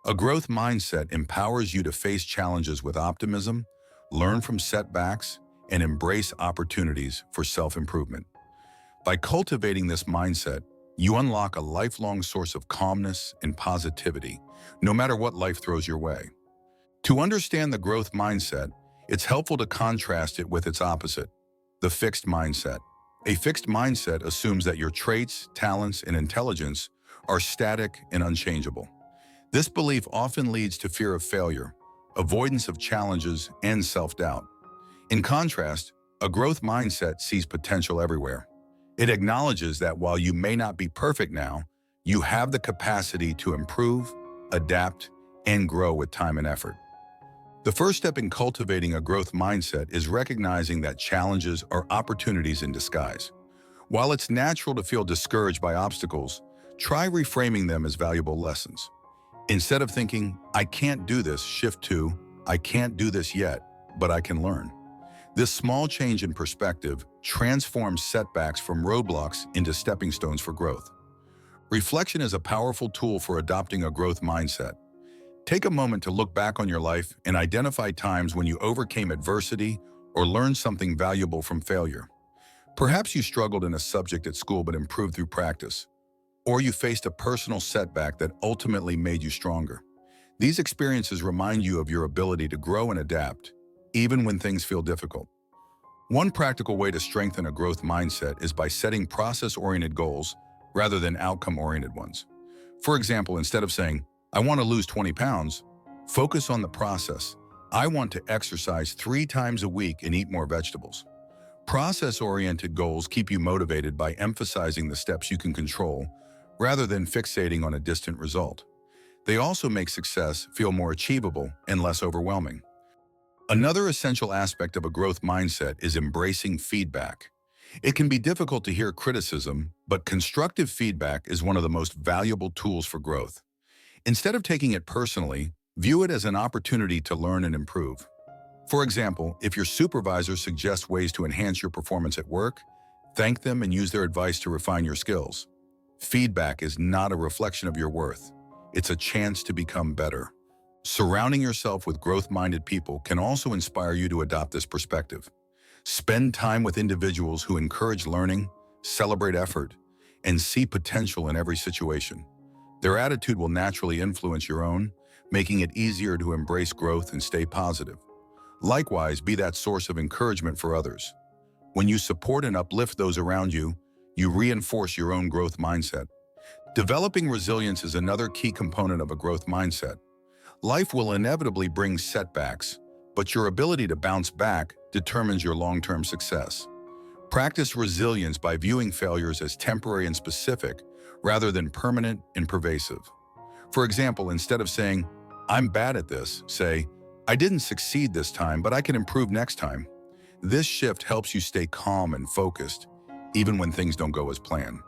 [SPEAKER 1] A growth mindset empowers you to face challenges with optimism, learn from setbacks, and embrace opportunities for self-improvement. By cultivating this mindset, you unlock a lifelong source of calmness and positivity, no matter what life throws your way. To understand the growth mindset, it's helpful to contrast it with its opposite, the fixed mindset. A fixed mindset assumes that your traits, talents, and intelligence are static and unchangeable. This belief often leads to fear of failure, avoidance of challenges, and self-doubt. In contrast, a growth mindset sees potential everywhere. It acknowledges that while you may not be perfect now, you have the capacity to improve, adapt, and grow with time and effort. The first step in cultivating a growth mindset is recognizing that challenges are opportunities in disguise. While it's natural to feel discouraged by obstacles, try reframing them as valuable lessons. Instead of thinking, "I can't do this," shift to, "I can't do this yet, but I can learn." This small change in perspective transforms setbacks from roadblocks into stepping stones for growth. Reflection is a powerful tool for adopting a growth mindset. Take a moment to look back on your life and identify times when you overcame adversity or learned something valuable from failure. Perhaps you struggled in a subject at school but improved through practice, or you faced a personal setback that ultimately made you stronger. These experiences remind you of your ability to grow and adapt, even when things feel difficult. One practical way to strengthen a growth mindset is by setting process-oriented goals rather than outcome-oriented ones. For example, instead of saying, "I want to lose 20 pounds, focus on the process. I want to exercise 3 times a week and eat more vegetables." Process-oriented goals keep you motivated by emphasizing the steps you can control rather than fixating on a distant result. They also make success feel more achievable and less overwhelming. Another essential aspect of a growth mindset is embracing feedback. It can be difficult to hear criticism, but constructive feedback is one of the most valuable tools for growth. Instead of taking it personally, view it as an opportunity to learn and improve. For example, if your supervisor suggests ways to enhance your performance at work, thank them and use their advice to refine your skills. Feedback is not a reflection of your worth. It's a chance to become better. Surrounding yourself with growth-minded people can also inspire you to adopt this perspective. Spend time with individuals who encourage learning, celebrate effort, and see potential in every situation. Their attitude will naturally influence your own, making it easier to embrace growth and stay positive. Likewise, be that source of encouragement for others. When you support and uplift those around you, you reinforce your own growth mindset. Developing resilience is another key component of a growth mindset. Life will inevitably bring setbacks, but your ability to bounce back determines your long-term success. Practice resilience by viewing failures as temporary and specific, rather than permanent and pervasive. For example, instead of saying, "I'm bad at this," say, "I didn't succeed this time, but I can improve next time." This shift helps you stay calm and focused, even when things don't go as planned.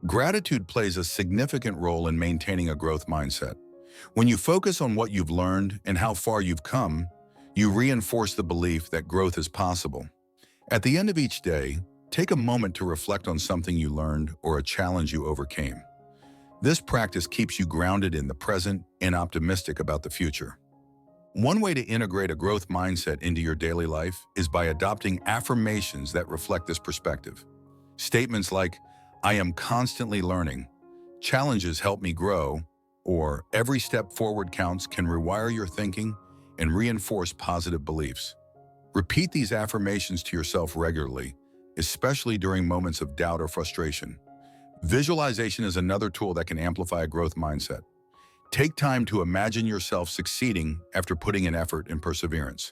[SPEAKER 1] Gratitude plays a significant role in maintaining a growth mindset. When you focus on what you've learned and how far you've come, you reinforce the belief that growth is possible. At the end of each day, take a moment to reflect on something you learned or a challenge you overcame. This practice keeps you grounded in the present and optimistic about the future. One way to integrate a growth mindset into your daily life is by adopting affirmations that reflect this perspective. Statements like, "I am constantly learning," "Challenges help me grow," or "Every step forward counts" can rewire your thinking and reinforce positive beliefs. Repeat these affirmations to yourself regularly, especially during moments of doubt or frustration. Visualization is another tool that can amplify a growth mindset. Take time to imagine yourself succeeding after putting in effort and perseverance.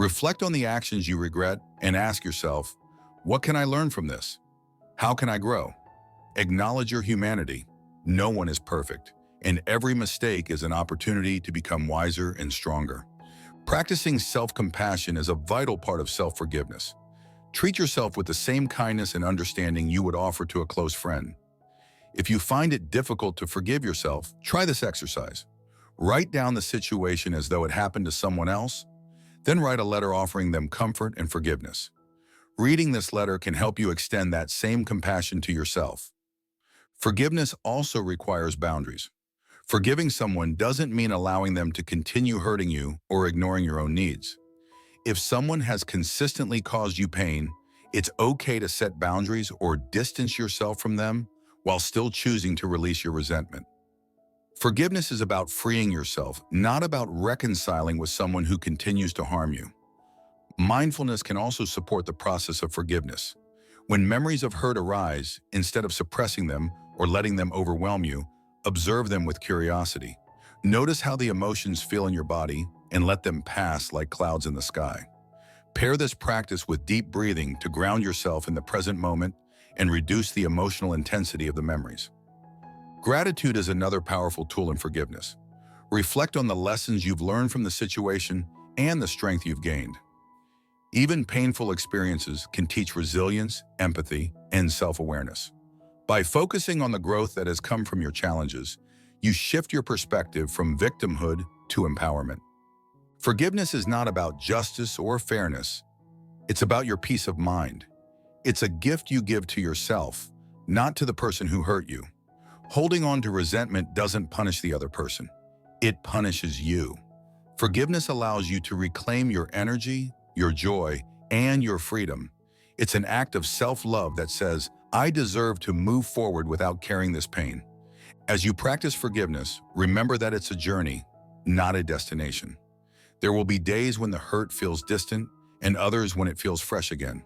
[SPEAKER 1] Reflect on the actions you regret and ask yourself, what can I learn from this? How can I grow? Acknowledge your humanity. No one is perfect, and every mistake is an opportunity to become wiser and stronger. Practicing self-compassion is a vital part of self-forgiveness. Treat yourself with the same kindness and understanding you would offer to a close friend. If you find it difficult to forgive yourself, try this exercise. Write down the situation as though it happened to someone else, then write a letter offering them comfort and forgiveness. Reading this letter can help you extend that same compassion to yourself. Forgiveness also requires boundaries. Forgiving someone doesn't mean allowing them to continue hurting you or ignoring your own needs. If someone has consistently caused you pain, it's okay to set boundaries or distance yourself from them while still choosing to release your resentment. Forgiveness is about freeing yourself, not about reconciling with someone who continues to harm you. Mindfulness can also support the process of forgiveness. When memories of hurt arise, instead of suppressing them or letting them overwhelm you, observe them with curiosity. Notice how the emotions feel in your body and let them pass like clouds in the sky. Pair this practice with deep breathing to ground yourself in the present moment and reduce the emotional intensity of the memories. Gratitude is another powerful tool in forgiveness. Reflect on the lessons you've learned from the situation and the strength you've gained. Even painful experiences can teach resilience, empathy, and self-awareness. By focusing on the growth that has come from your challenges, you shift your perspective from victimhood to empowerment. Forgiveness is not about justice or fairness. It's about your peace of mind. It's a gift you give to yourself, not to the person who hurt you. Holding on to resentment doesn't punish the other person. It punishes you. Forgiveness allows you to reclaim your energy, your joy, and your freedom. It's an act of self-love that says, I deserve to move forward without carrying this pain. As you practice forgiveness, remember that it's a journey, not a destination. There will be days when the hurt feels distant and others when it feels fresh again.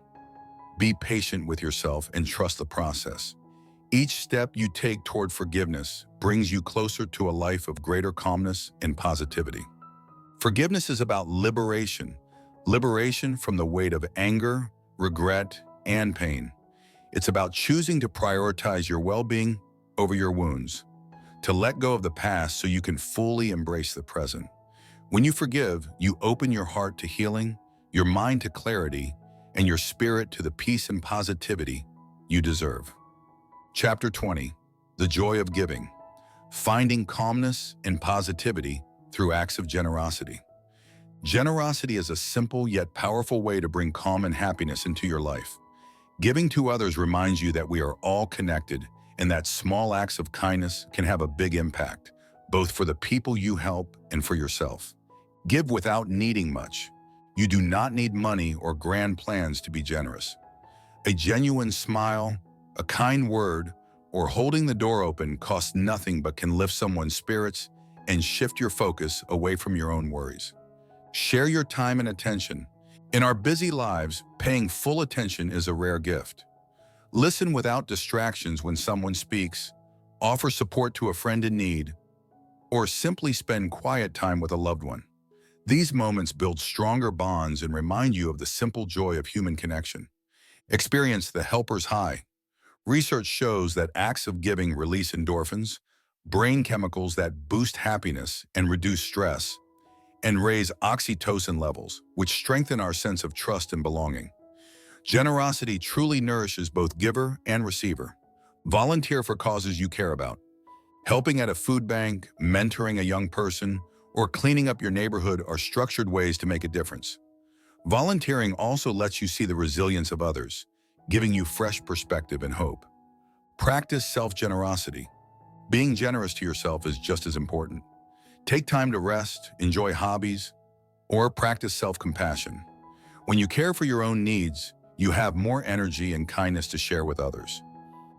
[SPEAKER 1] Be patient with yourself and trust the process. Each step you take toward forgiveness brings you closer to a life of greater calmness and positivity. Forgiveness is about liberation. Liberation from the weight of anger, regret, and pain. It's about choosing to prioritize your well-being over your wounds, to let go of the past so you can fully embrace the present. When you forgive, you open your heart to healing, your mind to clarity, and your spirit to the peace and positivity you deserve. Chapter 20, The Joy of Giving. Finding calmness and positivity through acts of generosity. Generosity is a simple yet powerful way to bring calm and happiness into your life. Giving to others reminds you that we are all connected and that small acts of kindness can have a big impact, both for the people you help and for yourself. Give without needing much. You do not need money or grand plans to be generous. A genuine smile, a kind word, or holding the door open costs nothing but can lift someone's spirits and shift your focus away from your own worries. Share your time and attention. In our busy lives, paying full attention is a rare gift. Listen without distractions when someone speaks, offer support to a friend in need, or simply spend quiet time with a loved one. These moments build stronger bonds and remind you of the simple joy of human connection. Experience the helper's high. Research shows that acts of giving release endorphins, brain chemicals that boost happiness and reduce stress, and raise oxytocin levels, which strengthen our sense of trust and belonging. Generosity truly nourishes both giver and receiver. Volunteer for causes you care about. Helping at a food bank, mentoring a young person, or cleaning up your neighborhood are structured ways to make a difference. Volunteering also lets you see the resilience of others, giving you fresh perspective and hope. Practice self-generosity. Being generous to yourself is just as important. Take time to rest, enjoy hobbies, or practice self-compassion. When you care for your own needs, you have more energy and kindness to share with others.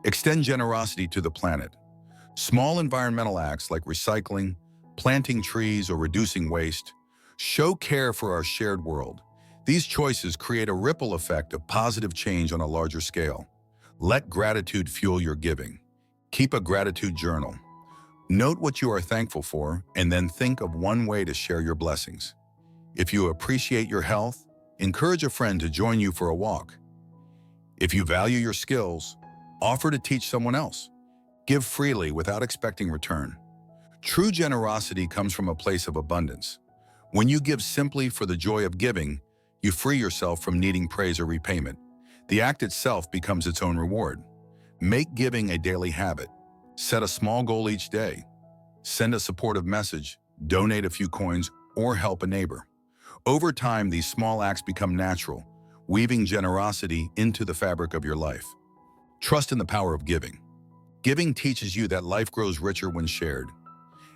[SPEAKER 1] Extend generosity to the planet. Small environmental acts like recycling, planting trees, or reducing waste show care for our shared world. These choices create a ripple effect of positive change on a larger scale. Let gratitude fuel your giving. Keep a gratitude journal. Note what you are thankful for, and then think of one way to share your blessings. If you appreciate your health, Encourage a friend to join you for a walk. If you value your skills, offer to teach someone else. Give freely without expecting return. True generosity comes from a place of abundance. When you give simply for the joy of giving, you free yourself from needing praise or repayment. The act itself becomes its own reward. Make giving a daily habit. Set a small goal each day. Send a supportive message, donate a few coins, or help a neighbor. Over time, these small acts become natural, weaving generosity into the fabric of your life. Trust in the power of giving. Giving teaches you that life grows richer when shared.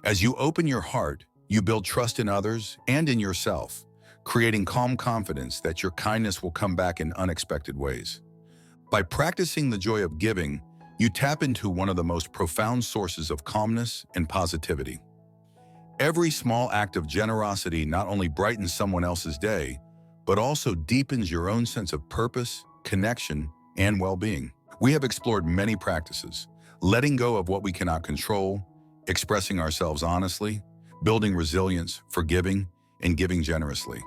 [SPEAKER 1] As you open your heart, you build trust in others and in yourself, creating calm confidence that your kindness will come back in unexpected ways. By practicing the joy of giving, you tap into one of the most profound sources of calmness and positivity. Every small act of generosity not only brightens someone else's day, but also deepens your own sense of purpose, connection, and well-being. We have explored many practices, letting go of what we cannot control, expressing ourselves honestly, building resilience, forgiving, and giving generously.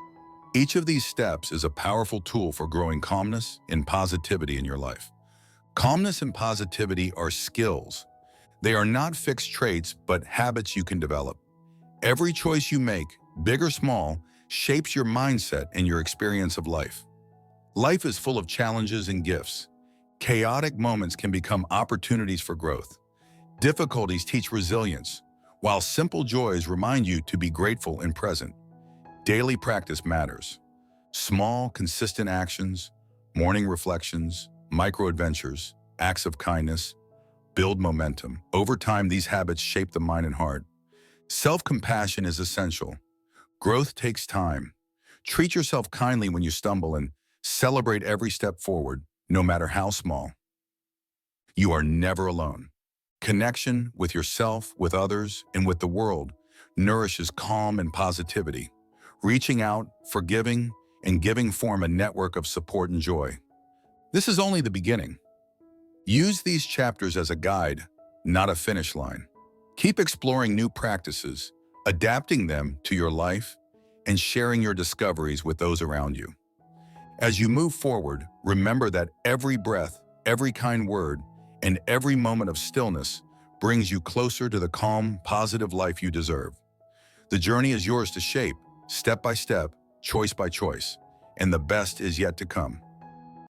[SPEAKER 1] Each of these steps is a powerful tool for growing calmness and positivity in your life. Calmness and positivity are skills. They are not fixed traits, but habits you can develop. Every choice you make, big or small, shapes your mindset and your experience of life. Life is full of challenges and gifts. Chaotic moments can become opportunities for growth. Difficulties teach resilience, while simple joys remind you to be grateful and present. Daily practice matters. Small, consistent actions, morning reflections, micro-adventures, acts of kindness, build momentum. Over time, these habits shape the mind and heart. Self-compassion is essential. Growth takes time. Treat yourself kindly when you stumble and celebrate every step forward, no matter how small. You are never alone. Connection with yourself, with others, and with the world nourishes calm and positivity. Reaching out, forgiving, and giving form a network of support and joy. This is only the beginning. Use these chapters as a guide, not a finish line. Keep exploring new practices, adapting them to your life, and sharing your discoveries with those around you. As you move forward, remember that every breath, every kind word, and every moment of stillness brings you closer to the calm, positive life you deserve. The journey is yours to shape, step by step, choice by choice, and the best is yet to come.